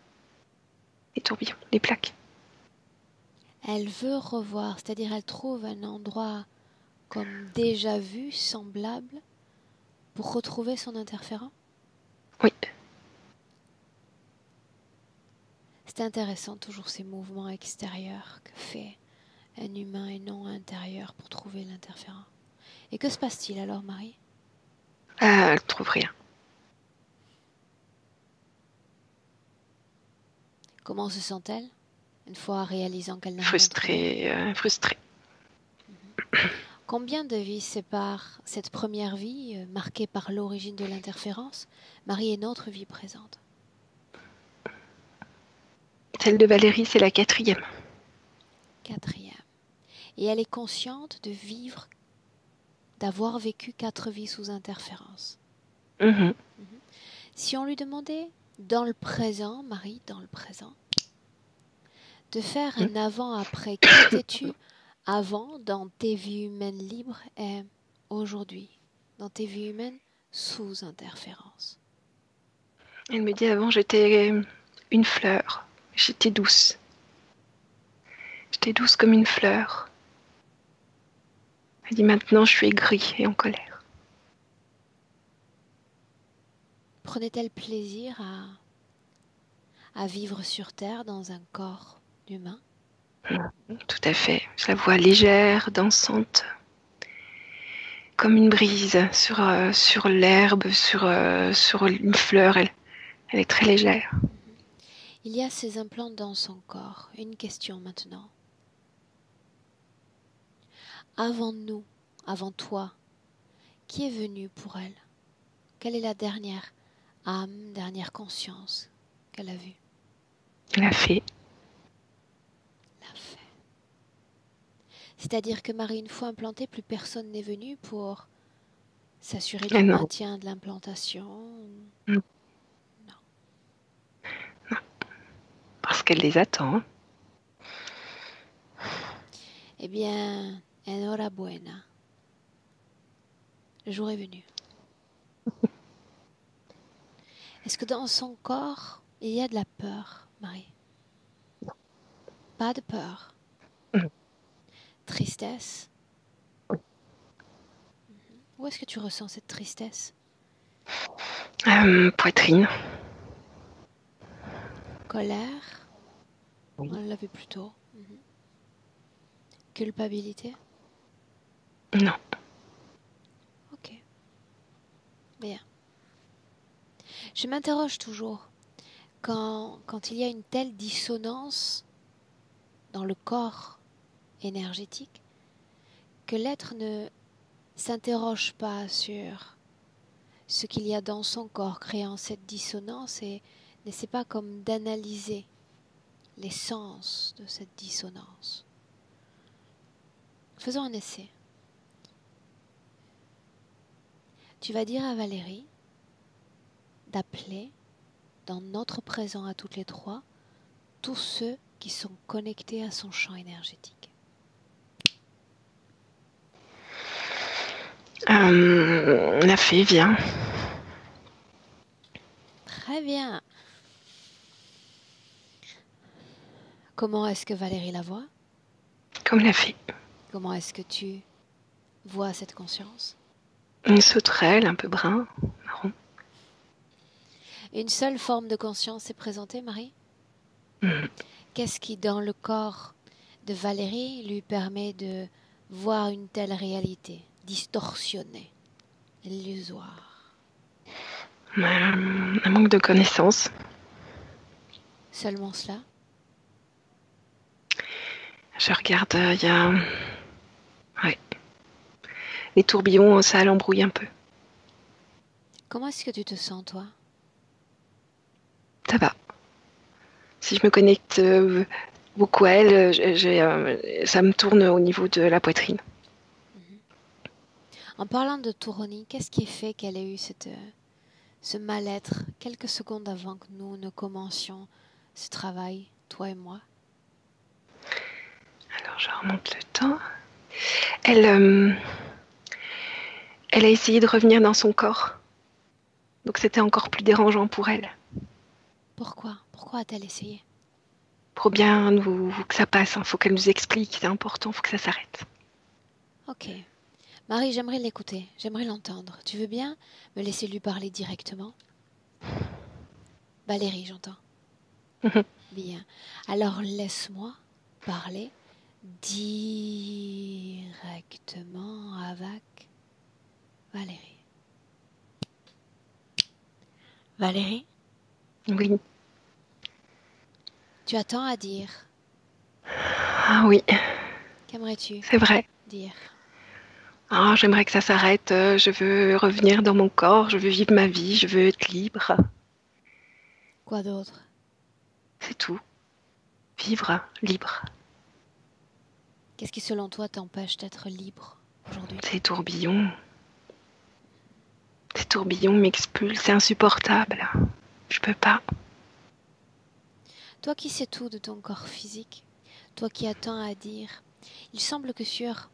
S3: Les tourbillons, les plaques.
S1: Elle veut revoir, c'est-à-dire elle trouve un endroit comme déjà vu, semblable, pour retrouver son interférent?
S3: Oui.
S1: C'est intéressant toujours ces mouvements extérieurs que fait un humain et non intérieur pour trouver l'interférent. Et que se passe-t-il alors, Marie?
S3: Elle ne trouve rien.
S1: Comment se sent-elle une fois réalisant qu'elle n'a rien trouvé?
S3: Frustrée.
S1: Combien de vies séparent cette première vie, marquée par l'origine de l'interférence, Marie, et notre vie présente?
S3: Celle de Valérie, c'est la 4e.
S1: 4e. Et elle est consciente de vivre, d'avoir vécu 4 vies sous interférence.
S3: Mm-hmm.
S1: Si on lui demandait, dans le présent, Marie, dans le présent, de faire un avant-après. Qui étais-tu avant dans tes vies humaines libres et aujourd'hui dans tes vies humaines sous interférence?
S3: Elle me dit avant, j'étais une fleur. J'étais douce. J'étais douce comme une fleur. Elle dit maintenant, je suis aigrie et en colère.
S1: Prenait-elle plaisir à vivre sur Terre dans un corps humain?
S3: Tout à fait. Je la vois légère, dansante, comme une brise sur l'herbe, sur une fleur. Elle est très légère.
S1: Il y a ces implants dans son corps. Une question maintenant. Avant nous, avant toi, qui est venu pour elle? Quelle est la dernière âme, dernière conscience qu'elle a vue?
S3: La fée.
S1: La fée. C'est-à-dire que Marie, une fois implantée, plus personne n'est venu pour s'assurer du
S3: Non.
S1: maintien de l'implantation?
S3: Non. Parce qu'elle les attend.
S1: Eh bien, enhorabuena. Le jour est venu. Est-ce que dans son corps, il y a de la peur, Marie? Pas de peur.
S3: Non.
S1: Tristesse? Où est-ce que tu ressens cette tristesse?
S3: Poitrine.
S1: Colère?
S3: Oui.
S1: On l'a vu plus tôt. Culpabilité?
S3: Non.
S1: Ok. Bien. Je m'interroge toujours quand il y a une telle dissonance dans le corps énergétique que l'être ne s'interroge pas sur ce qu'il y a dans son corps créant cette dissonance et n'essaie pas comme d'analyser l'essence de cette dissonance. Faisons un essai. Tu vas dire à Valérie d'appeler dans notre présent à toutes les trois tous ceux qui sont connectés à son champ énergétique.
S3: La fée vient.
S1: Très bien. Comment est-ce que Valérie la voit?
S3: Comme la fée.
S1: Comment est-ce que tu vois cette conscience?
S3: Une sauterelle un peu brun, marron.
S1: Une seule forme de conscience est présentée, Marie? Qu'est-ce qui, dans le corps de Valérie, lui permet de voir une telle réalité, distorsionnée, illusoire?
S3: Un manque de connaissances.
S1: Seulement cela?
S3: Je regarde, il y a... Ouais. Les tourbillons, ça l'embrouille un peu.
S1: Comment est-ce que tu te sens, toi?
S3: Ça va. Si je me connecte beaucoup à elle, ça me tourne au niveau de la poitrine.
S1: En parlant de Touroni, qu'est-ce qui fait qu'elle ait eu ce mal-être quelques secondes avant que nous ne commencions ce travail, toi et moi?
S3: Alors, je remonte le temps. Elle a essayé de revenir dans son corps. Donc, c'était encore plus dérangeant pour elle.
S1: Pourquoi? Pourquoi a-t-elle essayé?
S3: Pour bien que ça passe, faut qu'elle nous explique, c'est important, faut que ça s'arrête.
S1: Ok. Marie, j'aimerais l'écouter, j'aimerais l'entendre. Tu veux bien me laisser lui parler directement? Valérie, j'entends. Bien. Alors laisse-moi parler directement avec Valérie. Valérie,
S3: Oui.
S1: tu as tant à dire.
S3: Ah oui,
S1: Qu'aimerais-tu
S3: c'est vrai.
S1: dire?
S3: Ah, j'aimerais que ça s'arrête. Je veux revenir dans mon corps, je veux vivre ma vie, je veux être libre.
S1: Quoi d'autre?
S3: C'est tout. Vivre libre.
S1: Qu'est-ce qui, selon toi, t'empêche d'être libre aujourd'hui?
S3: Ces tourbillons. Ces tourbillons m'expulsent, c'est insupportable. Je peux pas.
S1: Toi qui sais tout de ton corps physique, toi qui as tant à dire, il semble que sur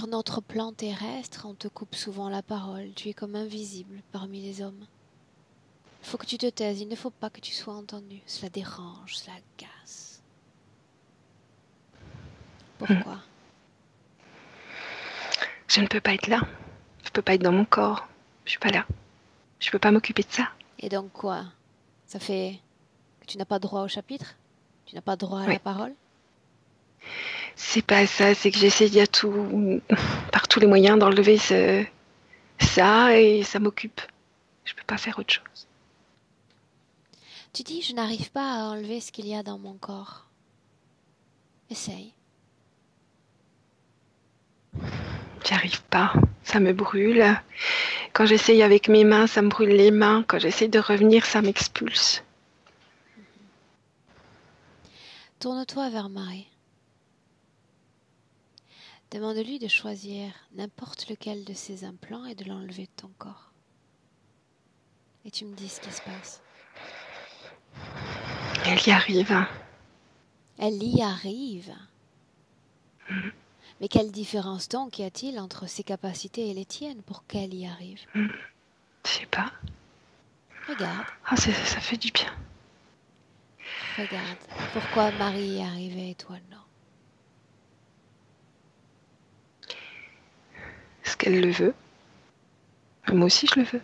S1: notre plan terrestre, on te coupe souvent la parole. Tu es comme invisible parmi les hommes. Il faut que tu te taises, il ne faut pas que tu sois entendu. Cela dérange, cela agace. Pourquoi?
S3: Je ne peux pas être là. Je ne peux pas être dans mon corps. Je suis pas là. Je peux pas m'occuper de ça.
S1: Et donc quoi? Ça fait que tu n'as pas droit au chapitre? Tu n'as pas droit à
S3: Oui.
S1: la parole?
S3: C'est pas ça, c'est que j'essaye à tout, par tous les moyens d'enlever ça et ça m'occupe. Je peux pas faire autre chose.
S1: Tu dis, je n'arrive pas à enlever ce qu'il y a dans mon corps. Essaye.
S3: J'y arrive pas. Ça me brûle. Quand j'essaye avec mes mains, ça me brûle les mains. Quand j'essaye de revenir, ça m'expulse.
S1: Tourne-toi vers Marie. Demande-lui de choisir n'importe lequel de ces implants et de l'enlever de ton corps. Et tu me dis ce qui se passe.
S3: Elle y arrive.
S1: Elle y arrive. Mais quelle différence donc y a-t-il entre ses capacités et les tiennes pour qu'elle y arrive?
S3: Je sais pas.
S1: Regarde,
S3: Ah, ça fait du bien.
S1: regarde. Pourquoi Marie y est arrivée et toi non?
S3: Est-ce qu'elle le veut? Moi aussi, je le veux.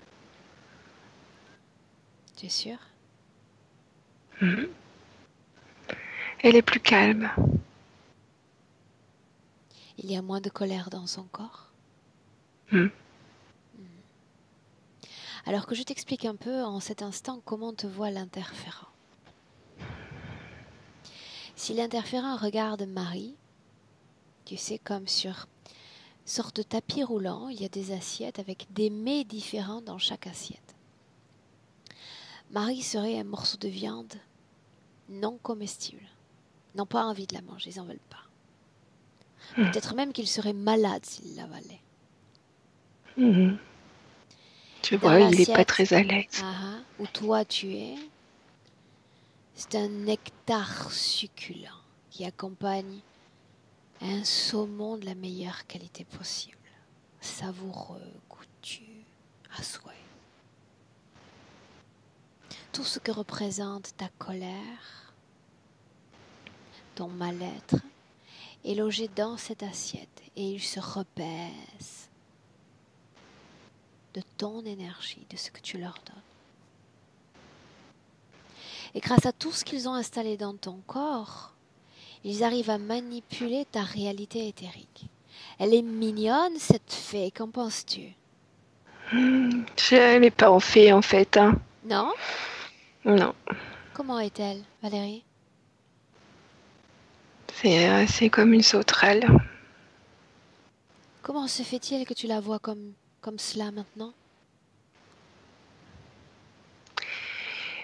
S1: Tu es sûr?
S3: Elle est plus calme.
S1: Il y a moins de colère dans son corps?
S3: Mm.
S1: Alors que je t'explique un peu en cet instant comment te voit l'interférent. Si l'interférent regarde Marie, tu sais, comme sur sorte de tapis roulant, il y a des assiettes avec des mets différents dans chaque assiette. Marie serait un morceau de viande non comestible. Ils n'ont pas envie de la manger, ils n'en veulent pas. Peut-être même qu'ils seraient malades s'ils l'avalaient.
S3: Mhm. Tu
S1: Et dans
S3: vois, il n'est pas
S1: l'assiette
S3: très à l'aise.
S1: où toi tu es, c'est un nectar succulent qui accompagne un saumon de la meilleure qualité possible. Savoureux, goûtu, à souhait. Tout ce que représente ta colère, ton mal-être, est logé dans cette assiette et il se repaisse de ton énergie, de ce que tu leur donnes. Et grâce à tout ce qu'ils ont installé dans ton corps, ils arrivent à manipuler ta réalité éthérique. Elle est mignonne, cette fée, qu'en penses-tu?
S3: Je l'ai pas en fait, en fait. Hein.
S1: Non?
S3: Non.
S1: Comment est-elle, Valérie?
S3: C'est comme une sauterelle.
S1: Comment se fait-il que tu la vois comme cela maintenant?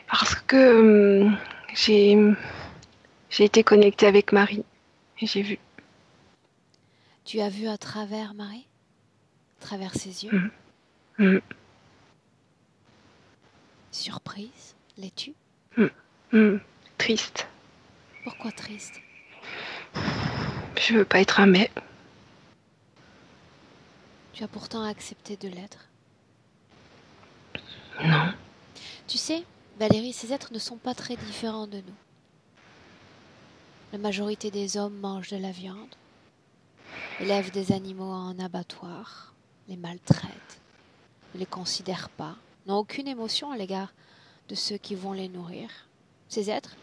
S3: Parce que j'ai été connectée avec Marie. Et j'ai vu.
S1: Tu as vu à travers Marie? À travers ses yeux?
S3: Mm.
S1: Surprise? L'es-tu?
S3: Triste.
S1: Pourquoi triste?
S3: Je veux pas être un mais.
S1: Tu as pourtant accepté de l'être.
S3: Non.
S1: Tu sais, Valérie, ces êtres ne sont pas très différents de nous. La majorité des hommes mangent de la viande, élèvent des animaux en abattoir, les maltraitent, ne les considèrent pas, n'ont aucune émotion à l'égard de ceux qui vont les nourrir. Ces êtres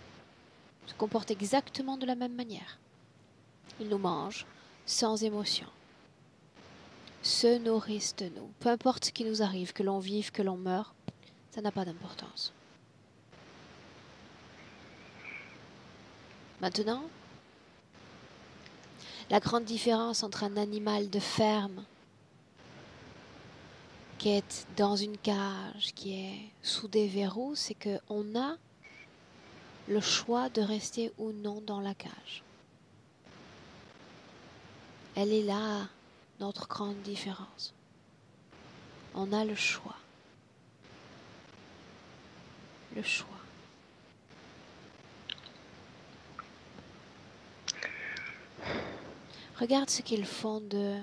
S1: se comportent exactement de la même manière. Ils nous mangent sans émotion, se nourrissent de nous. Peu importe ce qui nous arrive, que l'on vive, que l'on meure, ça n'a pas d'importance. Maintenant, la grande différence entre un animal de ferme qui est dans une cage, qui est sous des verrous, c'est qu'on a le choix de rester ou non dans la cage. Elle est là, notre grande différence. On a le choix. Le choix. Regarde ce qu'ils font de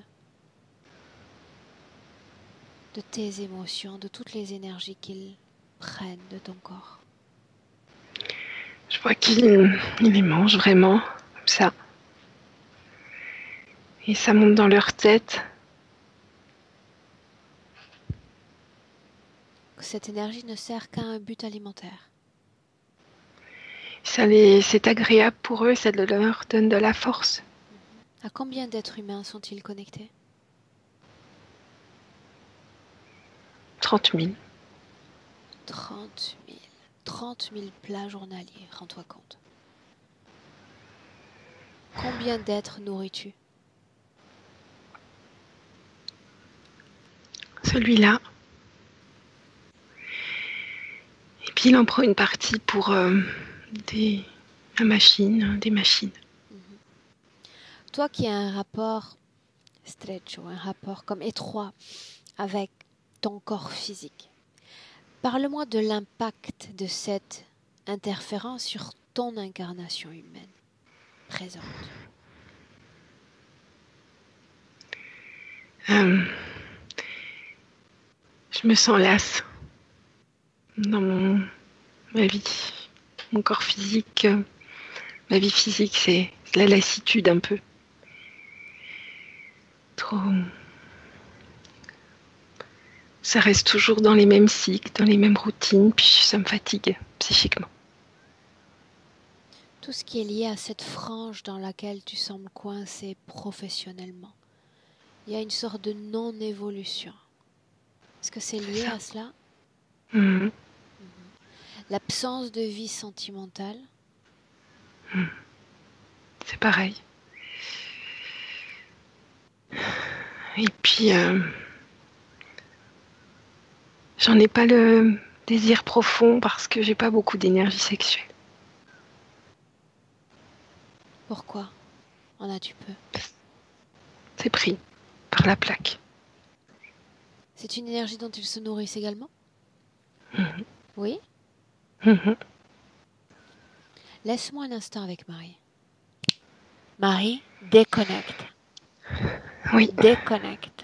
S1: tes émotions, de toutes les énergies qu'ils prennent de ton corps.
S3: Je vois qu'ils les mangent vraiment, comme ça. Et ça monte dans leur tête.
S1: Cette énergie ne sert qu'à un but alimentaire.
S3: C'est agréable pour eux, ça leur donne de la force.
S1: À combien d'êtres humains sont-ils connectés?
S3: 30 000.
S1: 30 000. 30 000 plats journaliers, rends-toi compte. Combien d'êtres nourris-tu?
S3: Celui-là. Et puis il en prend une partie pour des machines.
S1: Toi qui as un rapport stretcho, un rapport comme étroit avec ton corps physique, parle-moi de l'impact de cette interférence sur ton incarnation humaine présente.
S3: Je me sens lasse dans ma vie. Mon corps physique, ma vie physique, c'est la lassitude un peu. Trop. Ça reste toujours dans les mêmes cycles, dans les mêmes routines, puis ça me fatigue psychiquement.
S1: Tout ce qui est lié à cette frange dans laquelle tu sembles coincé professionnellement. Il y a une sorte de non-évolution. Est-ce que c'est lié à cela? L'absence de vie sentimentale?
S3: C'est pareil. Et puis, j'en ai pas le désir profond parce que j'ai pas beaucoup d'énergie sexuelle.
S1: Pourquoi en as-tu peu?
S3: C'est pris par la plaque.
S1: C'est une énergie dont ils se nourrissent également? Oui? Laisse-moi un instant avec Marie. Marie, déconnecte.
S3: Oui.
S1: Déconnecte.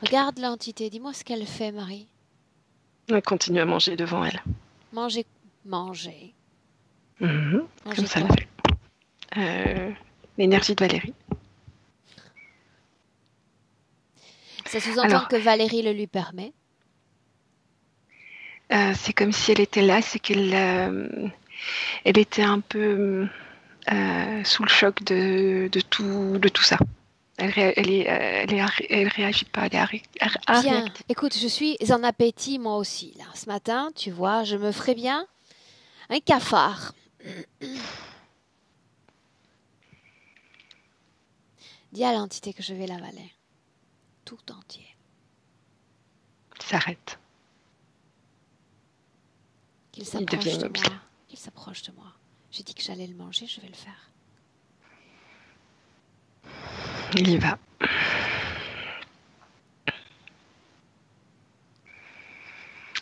S1: Regarde l'entité, dis-moi ce qu'elle fait, Marie.
S3: On continue à manger devant elle.
S1: Manger.
S3: Comme ça le fait. L'énergie de Valérie.
S1: Ça sous-entend que Valérie le lui permet.
S3: C'est comme si elle était là, c'est qu'elle elle était un peu sous le choc de tout ça. Elle réagit pas.
S1: Bien, écoute, je suis en appétit moi aussi. Là. Ce matin, tu vois, je me ferais bien un cafard. Dis à l'entité que je vais l'avaler. Tout entier.
S3: Il s'arrête.
S1: Qu'il s'approche de moi. Qu'il s'approche de moi. J'ai dit que j'allais le manger, je vais le faire.
S3: Il y va.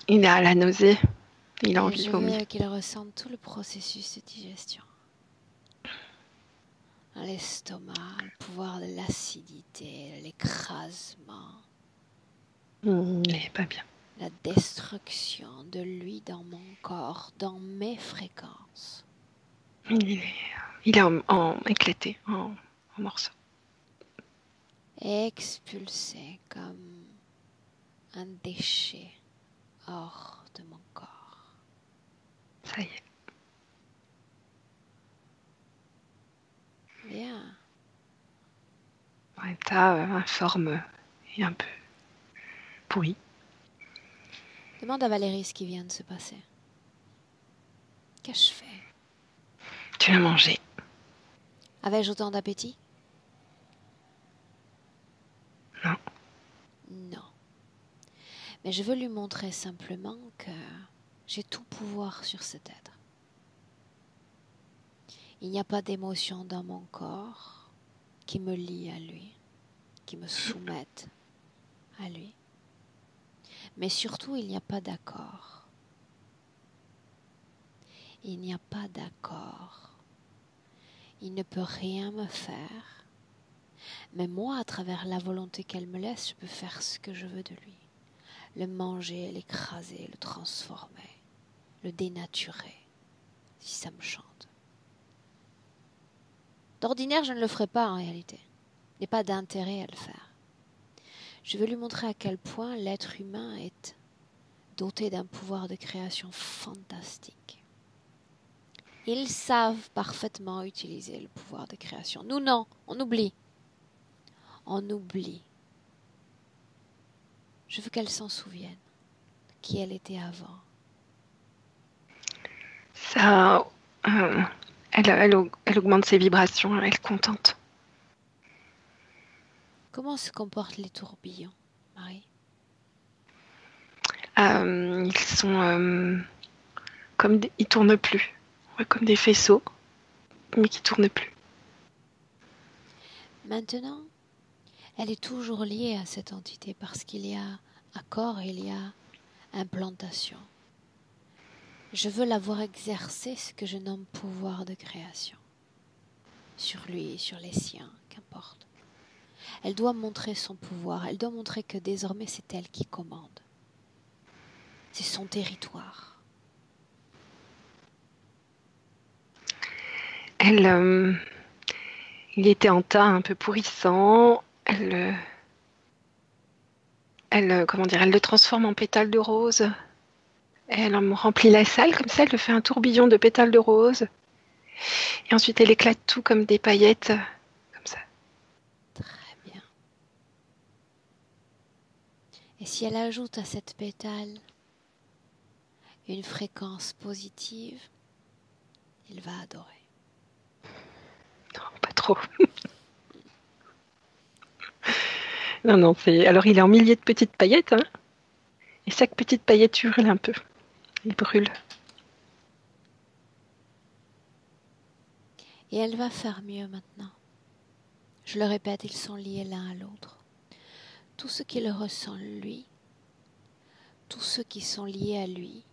S3: Il a la nausée. Il a envie de vomir.
S1: Je veux qu'il ressente tout le processus de digestion. L'estomac, le pouvoir de l'acidité, l'écrasement.
S3: Il n'est pas bien.
S1: La destruction de lui dans mon corps, dans mes fréquences.
S3: Il est éclaté, en morceaux.
S1: Expulsé comme un déchet hors de mon corps.
S3: Ça y est.
S1: Bien.
S3: En état informe et un peu pourri.
S1: Demande à Valérie ce qui vient de se passer. Qu'ai-je fait?
S3: Tu l'as mangé.
S1: Avais-je autant d'appétit?
S3: Non.
S1: Non. Mais je veux lui montrer simplement que j'ai tout pouvoir sur cet être. Il n'y a pas d'émotion dans mon corps qui me lie à lui, qui me soumette à lui. Mais surtout, il n'y a pas d'accord. Il n'y a pas d'accord. Il ne peut rien me faire. Mais moi, à travers la volonté qu'elle me laisse, je peux faire ce que je veux de lui. Le manger, l'écraser, le transformer, le dénaturer, si ça me chante. D'ordinaire, je ne le ferai pas en réalité. Il n'y a pas d'intérêt à le faire. Je veux lui montrer à quel point l'être humain est doté d'un pouvoir de création fantastique. Ils savent parfaitement utiliser le pouvoir de création. Nous, non, on oublie. On oublie. Je veux qu'elle s'en souvienne, qui elle était avant.
S3: Ça, elle augmente ses vibrations, elle est contente.
S1: Comment se comportent les tourbillons, Marie?
S3: Ils sont ils tournent plus, comme des faisceaux, mais qui tournent plus.
S1: Maintenant, elle est toujours liée à cette entité parce qu'il y a accord, il y a implantation. Je veux la voir exercer ce que je nomme pouvoir de création. Sur lui, sur les siens, qu'importe. Elle doit montrer son pouvoir, elle doit montrer que désormais c'est elle qui commande. C'est son territoire.
S3: Il était en tas un peu pourrissant. Elle le transforme en pétales de rose. Elle en remplit la salle comme ça, elle le fait un tourbillon de pétales de rose. Et ensuite, elle éclate tout comme des paillettes, comme ça.
S1: Très bien. Et si elle ajoute à cette pétale une fréquence positive, il va adorer.
S3: Non, pas trop. Non, alors il est en milliers de petites paillettes, hein, et chaque petite paillette hurle un peu. Il brûle.
S1: Et elle va faire mieux maintenant. Je le répète, ils sont liés l'un à l'autre. Tout ce qu'il ressent lui, tous ceux qui sont liés à lui,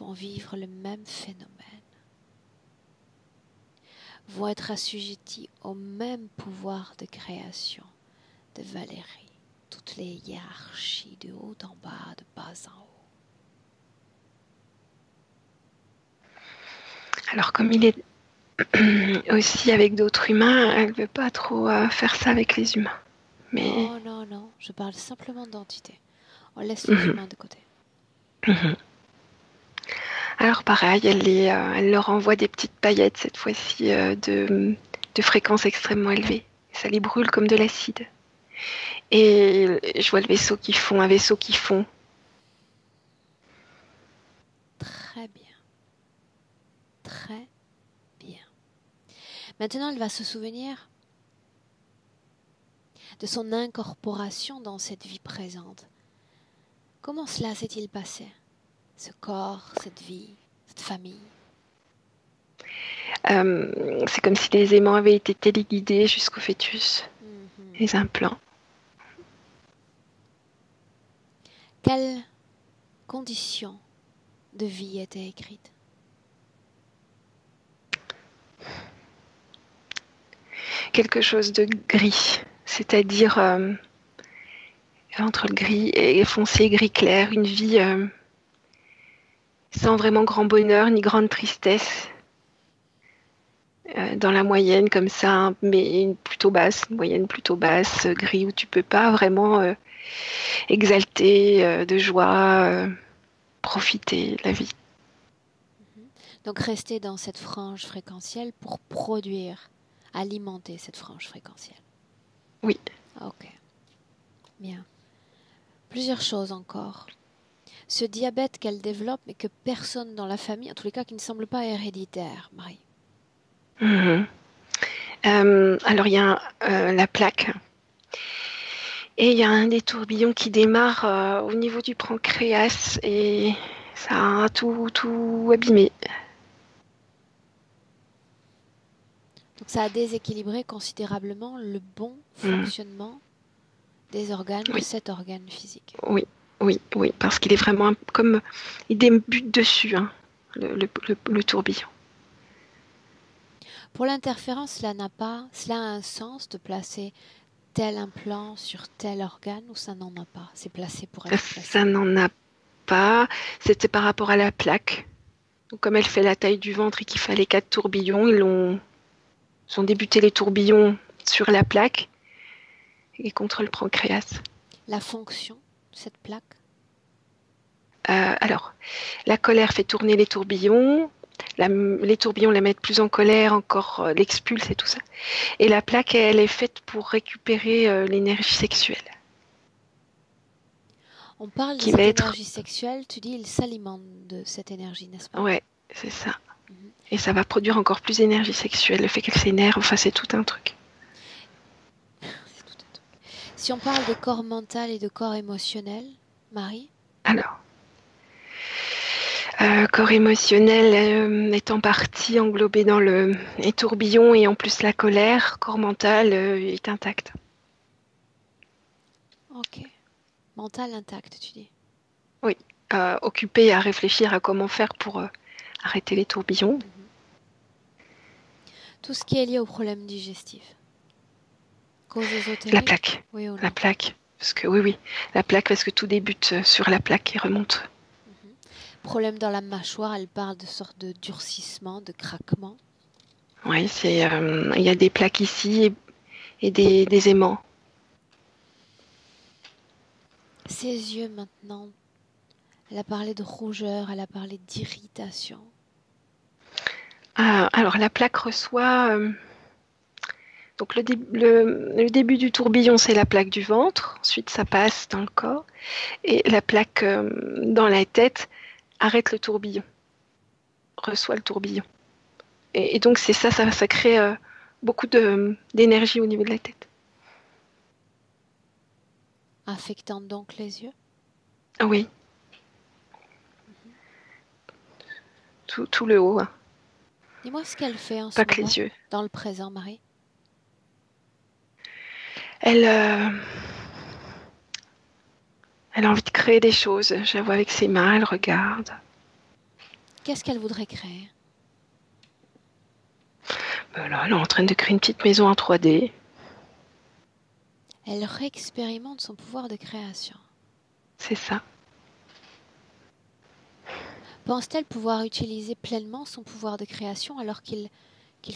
S1: vont vivre le même phénomène, vont être assujettis au même pouvoir de création de Valérie, toutes les hiérarchies de haut en bas, de bas en haut.
S3: Alors comme il est aussi avec d'autres humains, elle ne veut pas trop faire ça avec les humains. Mais...
S1: Non, je parle simplement d'entité. On laisse les humains de côté.
S3: Alors pareil, elle leur envoie des petites paillettes, cette fois-ci de fréquence extrêmement élevée. Ça les brûle comme de l'acide. Et je vois un vaisseau qui fond.
S1: Très bien. Très bien. Maintenant, elle va se souvenir de son incorporation dans cette vie présente. Comment cela s'est-il passé? Ce corps, cette vie, cette famille?
S3: C'est comme si les aimants avaient été téléguidés jusqu'au fœtus, les implants.
S1: Quelles conditions de vie étaient écrites?
S3: Quelque chose de gris, c'est-à-dire entre le gris et foncé, gris clair, une vie sans vraiment grand bonheur ni grande tristesse, dans la moyenne comme ça, mais une moyenne plutôt basse, gris où tu peux pas vraiment exalter de joie, profiter de la vie.
S1: Donc rester dans cette frange fréquentielle pour produire, alimenter cette frange fréquentielle.
S3: Oui.
S1: Ok. Bien. Plusieurs choses encore. Ce diabète qu'elle développe, mais que personne dans la famille, en tous les cas qui ne semble pas héréditaire, Marie.
S3: Alors il y a la plaque. Et il y a un des tourbillons qui démarre au niveau du pancréas et ça a tout abîmé.
S1: Donc ça a déséquilibré considérablement le bon fonctionnement des organes, de cet organe physique.
S3: Oui, parce qu'il est vraiment comme il débute dessus, hein, le tourbillon.
S1: Pour l'interférence, cela a un sens de placer tel implant sur tel organe ou ça n'en a pas? C'est placé pour être placé.
S3: Ça n'en a pas. C'était par rapport à la plaque. Donc, comme elle fait la taille du ventre et qu'il fallait 4 tourbillons, ils ont débuté les tourbillons sur la plaque et contre le pancréas.
S1: La fonction de cette plaque?
S3: Alors, la colère fait tourner les tourbillons. Les tourbillons la mettent plus en colère, encore l'expulsent et tout ça. Et la plaque, elle est faite pour récupérer l'énergie sexuelle.
S1: On parle de
S3: Qui
S1: cette
S3: va être...
S1: énergie sexuelle, tu dis, il s'alimente de cette énergie, n'est-ce pas?
S3: Ouais, c'est ça.
S1: Mhm.
S3: Et ça va produire encore plus d'énergie sexuelle, le fait qu'elle s'énerve, enfin c'est tout un truc.
S1: C'est tout un truc. Si on parle de corps mental et de corps émotionnel, Marie?
S3: Alors, corps émotionnel est en partie englobé dans les tourbillons et en plus la colère, corps mental est intact.
S1: Ok. Mental intact, tu dis?
S3: Oui, occupé à réfléchir à comment faire pour arrêter les tourbillons.
S1: Tout ce qui est lié au problème digestif. Cause ésotérique?
S3: La plaque.
S1: Oui ou non?
S3: La plaque. Parce que oui, la plaque, parce que tout débute sur la plaque et remonte.
S1: Problème dans la mâchoire, elle parle de sorte de durcissement, de craquement.
S3: Oui, il y a des plaques ici et des aimants.
S1: Ses yeux maintenant, elle a parlé de rougeur, elle a parlé d'irritation.
S3: Alors la plaque reçoit... donc le début du tourbillon, c'est la plaque du ventre. Ensuite, ça passe dans le corps. Et la plaque dans la tête arrête le tourbillon. Reçoit le tourbillon. Et donc, c'est ça crée beaucoup d'énergie au niveau de la tête.
S1: Affectant donc les yeux?
S3: Ah oui. Tout le haut. Hein.
S1: Dis-moi ce qu'elle fait en ce
S3: Pas que
S1: moment,
S3: les yeux.
S1: dans le présent, Marie.
S3: Elle a envie de créer des choses. Je la vois avec ses mains, elle regarde.
S1: Qu'est-ce qu'elle voudrait créer?
S3: Là, elle est en train de créer une petite maison en 3D.
S1: Elle réexpérimente son pouvoir de création.
S3: C'est ça.
S1: Pense-t-elle pouvoir utiliser pleinement son pouvoir de création alors qu'ils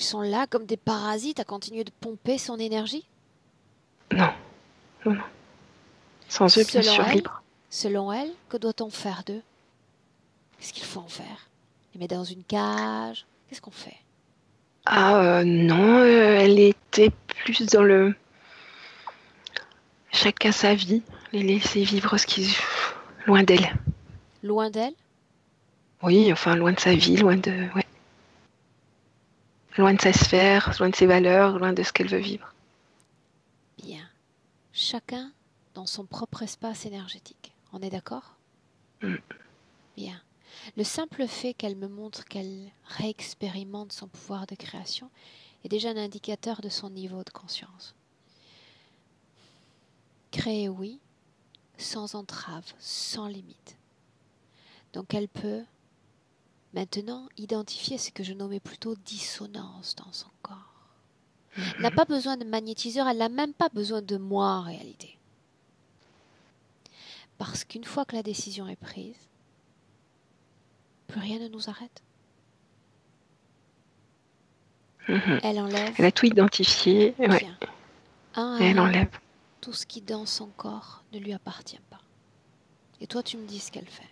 S1: sont là comme des parasites à continuer de pomper son énergie?
S3: Non. Sans eux, bien sûr, libre.
S1: Selon elle, que doit-on faire d'eux? Qu'est-ce qu'il faut en faire? Les mettre dans une cage? Qu'est-ce qu'on fait?
S3: Non, elle était plus dans le... Chacun sa vie. Les laisser vivre ce qui... Loin d'elle.
S1: Loin d'elle?
S3: Oui, enfin, loin de sa vie, loin de... Ouais. Loin de sa sphère, loin de ses valeurs, loin de ce qu'elle veut vivre.
S1: Bien. Chacun dans son propre espace énergétique. On est d'accord? Bien. Le simple fait qu'elle me montre qu'elle réexpérimente son pouvoir de création est déjà un indicateur de son niveau de conscience. Créer, oui, sans entrave, sans limite. Donc elle peut maintenant identifier ce que je nommais plutôt dissonance dans son corps. Elle n'a pas besoin de magnétiseur, elle n'a même pas besoin de moi en réalité. Parce qu'une fois que la décision est prise, plus rien ne nous arrête. Elle enlève.
S3: Elle a tout identifié. Ouais.
S1: Un
S3: elle enlève.
S1: Tout ce qui dans son corps ne lui appartient pas. Et toi, tu me dis ce qu'elle fait.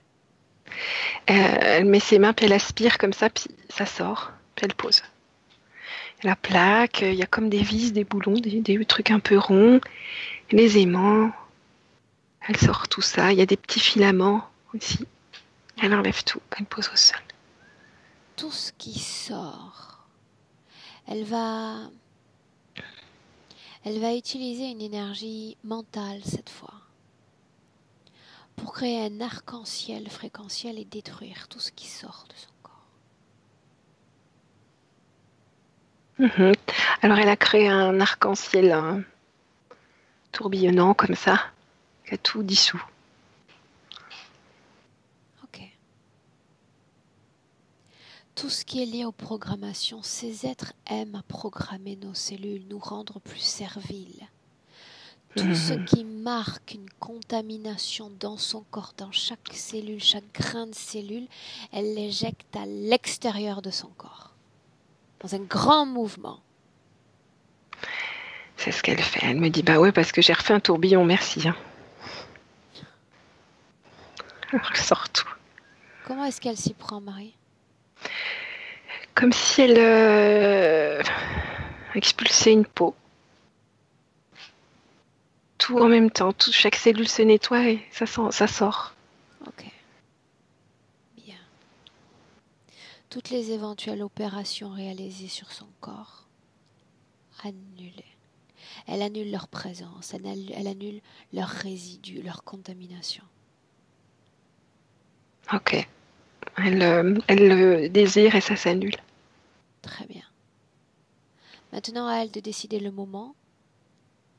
S3: Elle met ses mains, puis elle aspire comme ça, puis ça sort, puis elle pose. La plaque, il y a comme des vis, des boulons, des trucs un peu ronds, les aimants. Elle sort tout ça. Il y a des petits filaments aussi. Elle enlève tout, elle pose au sol.
S1: Tout ce qui sort, elle va utiliser une énergie mentale cette fois pour créer un arc-en-ciel fréquentiel et détruire tout ce qui sort de son corps.
S3: Alors elle a créé un arc-en-ciel tourbillonnant comme ça, qui a tout dissous.
S1: Ok. tout ce qui est lié aux programmations, ces êtres aiment programmer nos cellules, nous rendre plus serviles. Tout ce qui marque une contamination dans son corps, dans chaque cellule, chaque grain de cellule, elle l'éjecte à l'extérieur de son corps, dans un grand mouvement.
S3: C'est ce qu'elle fait. Elle me dit, bah ouais, parce que j'ai refait un tourbillon, merci. Hein. Alors, elle sort tout.
S1: Comment est-ce qu'elle s'y prend, Marie?
S3: Comme si elle expulsait une peau. Tout en même temps, chaque cellule se nettoie et ça sort.
S1: Ok. Bien. Toutes les éventuelles opérations réalisées sur son corps, annulées. Elle annule leur présence, elle annule leurs résidus, leur contamination.
S3: Ok. Elle le désire et ça s'annule.
S1: Très bien. Maintenant, à elle de décider le moment,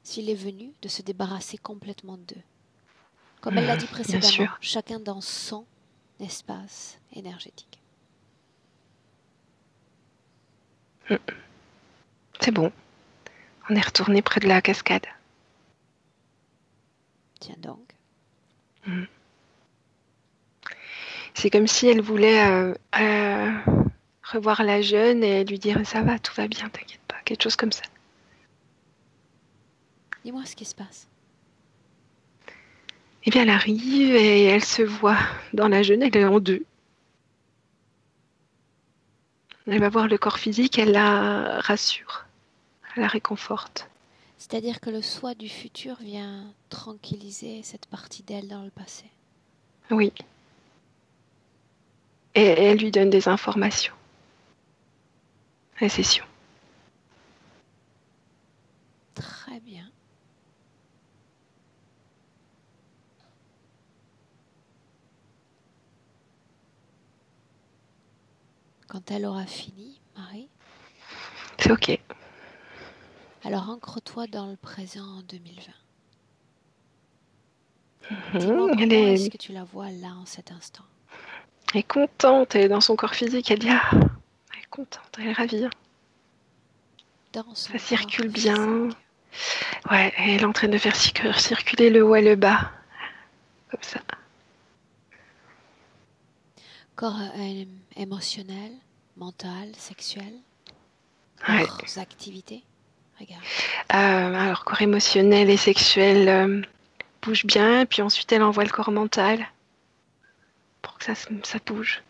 S1: s'il est venu, de se débarrasser complètement d'eux. Comme elle l'a dit
S3: Bien
S1: précédemment,
S3: sûr.
S1: chacun dans son espace énergétique.
S3: C'est bon. On est retourné près de la cascade.
S1: Tiens donc.
S3: C'est comme si elle voulait revoir la jeune et lui dire ça va, tout va bien, t'inquiète pas, quelque chose comme ça.
S1: Dis-moi ce qui se passe.
S3: Eh bien, elle arrive et elle se voit dans la jeune, elle est en deux. Elle va voir le corps physique, elle la rassure, elle la réconforte.
S1: C'est-à-dire que le soi du futur vient tranquilliser cette partie d'elle dans le passé.
S3: Oui. Et elle lui donne des informations. La session.
S1: Très bien. Quand elle aura fini, Marie,
S3: C'est ok.
S1: alors ancre-toi dans le présent en 2020. Dis-moi
S3: Elle
S1: comment est-ce
S3: est,
S1: que tu la vois là en cet instant.
S3: elle est contente, elle est dans son corps physique, elle dit ah, elle est contente, elle est ravie.
S1: Dans son
S3: Ça circule
S1: corps
S3: bien.
S1: physique.
S3: Ouais, elle est en train de faire circuler le haut et le bas. Comme ça.
S1: Corps émotionnel, mental, sexuel.
S3: Ouais.
S1: Leurs activités. Regarde.
S3: Alors, corps émotionnel et sexuel bouge bien, puis ensuite elle envoie le corps mental pour que ça bouge.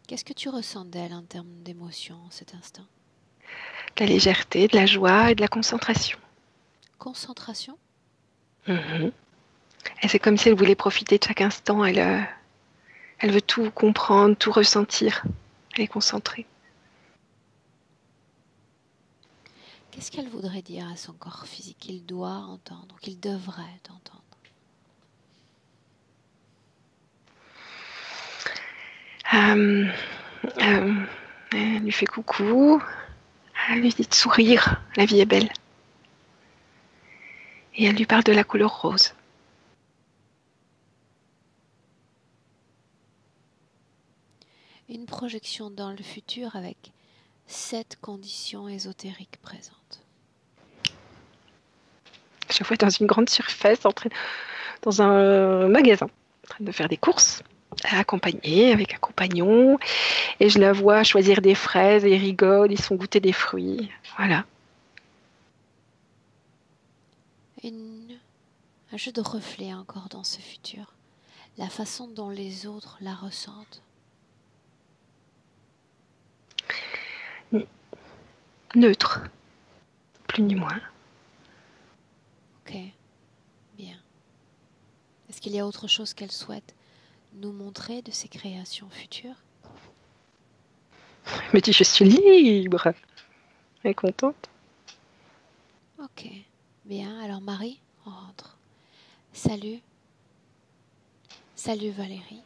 S1: Qu'est-ce que tu ressens d'elle en termes d'émotion en cet instant?
S3: De la légèreté, de la joie et de la concentration.
S1: Concentration?
S3: Mhm. Et c'est comme si elle voulait profiter de chaque instant. Elle veut tout comprendre, tout ressentir. Elle est concentrée.
S1: Qu'est-ce qu'elle voudrait dire à son corps physique qu'il doit entendre, qu'il devrait entendre?
S3: Euh, euh, elle lui fait coucou. Elle lui dit de sourire. La vie est belle. Et elle lui parle de la couleur rose.
S1: Une projection dans le futur avec 7 conditions ésotériques présentes.
S3: Je vois dans une grande surface, dans un magasin, en train de faire des courses, accompagnée avec un compagnon. Et je la vois choisir des fraises et ils rigolent, ils se font goûter des fruits. Voilà.
S1: Un jeu de reflets encore dans ce futur. La façon dont les autres la ressentent.
S3: Neutre, plus ni moins.
S1: Ok, bien. Est-ce qu'il y a autre chose qu'elle souhaite nous montrer de ses créations futures?
S3: Elle me dit, je suis libre. Elle est contente.
S1: Ok, bien. Alors Marie, on rentre. Salut. Salut Valérie.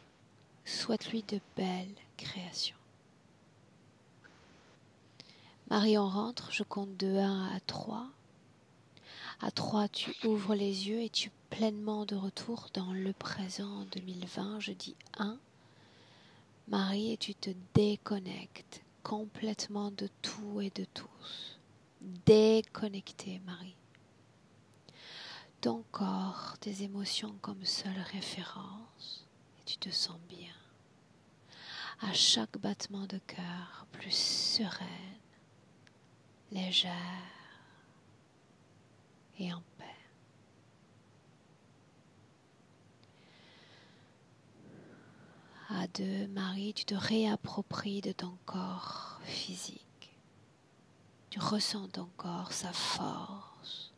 S1: Souhaite-lui de belles créations. Marie, on rentre. Je compte de 1 à 3. À 3, tu ouvres les yeux et tu es pleinement de retour dans le présent 2020. Je dis 1. Marie, et tu te déconnectes complètement de tout et de tous. Déconnecté, Marie. Ton corps, tes émotions comme seule référence, et tu te sens bien. À chaque battement de cœur, plus sereine, légère et en paix. À deux, Marie, tu te réappropries de ton corps physique. Tu ressens ton corps, sa force,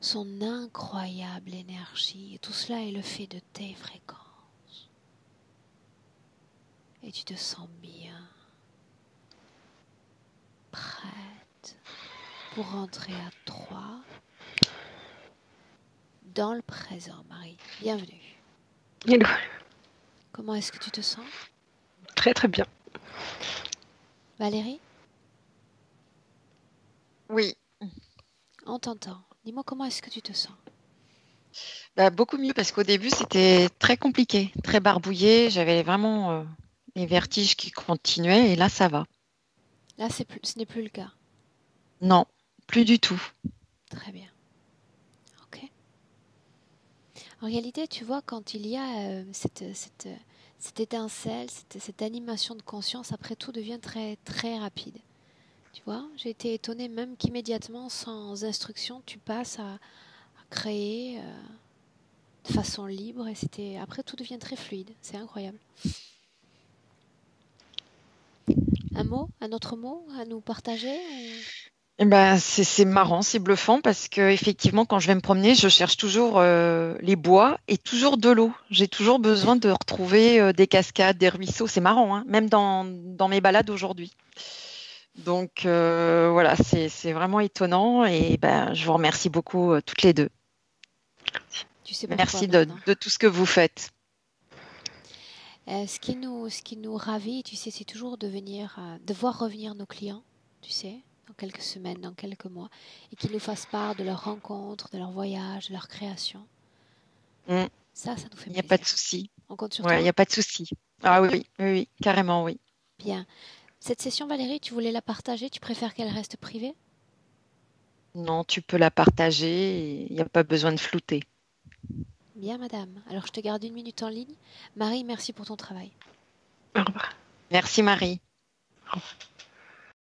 S1: son incroyable énergie. Et tout cela est le fait de tes fréquences. Et tu te sens bien, prête pour rentrer à 3 dans le présent, Marie. Bienvenue.
S3: Hello.
S1: Comment est-ce que tu te sens?
S3: Très très bien.
S1: Valérie,
S2: Oui,
S1: on t'entend. Dis-moi comment est-ce que tu te sens?
S2: beaucoup mieux parce qu'au début, c'était très compliqué, très barbouillé. J'avais vraiment les vertiges qui continuaient et là, ça va.
S1: Là, ce n'est plus le cas.
S2: Non, plus du tout.
S1: Très bien. Ok. En réalité, tu vois, quand il y a cette étincelle, cette animation de conscience, après tout devient très, très rapide. Tu vois, j'ai été étonnée même qu'immédiatement, sans instruction, tu passes à créer de façon libre et après tout devient très fluide. C'est incroyable. Un autre mot à nous partager ou...
S2: Eh ben, c'est marrant, c'est bluffant parce que effectivement, quand je vais me promener, je cherche toujours les bois et toujours de l'eau. J'ai toujours besoin de retrouver des cascades, des ruisseaux. C'est marrant, hein, même dans mes balades aujourd'hui. Donc voilà, c'est vraiment étonnant et ben, je vous remercie beaucoup toutes les deux.
S1: Tu sais pourquoi
S2: Merci
S1: maintenant.
S2: de tout ce que vous faites.
S1: Ce qui nous ravit, tu sais, c'est toujours de voir revenir nos clients, tu sais, dans quelques semaines, dans quelques mois, et qu'ils nous fassent part de leurs rencontres, de leurs voyages, de leurs créations.
S2: Mm.
S1: Ça nous fait
S2: Il n'y a pas de
S1: plaisir.
S2: souci.
S1: On compte sur
S2: Ouais, il
S1: toi?
S2: n'y a pas de souci. Ah oui, oui, oui, oui, carrément, oui.
S1: Bien. Cette session, Valérie, tu voulais la partager? Tu préfères qu'elle reste privée?
S2: Non, tu peux la partager. Il n'y a pas besoin de flouter.
S1: Bien, madame. Alors, je te garde 1 minute en ligne. Marie, merci pour ton travail.
S3: Au revoir.
S2: Merci Marie.
S3: Au revoir.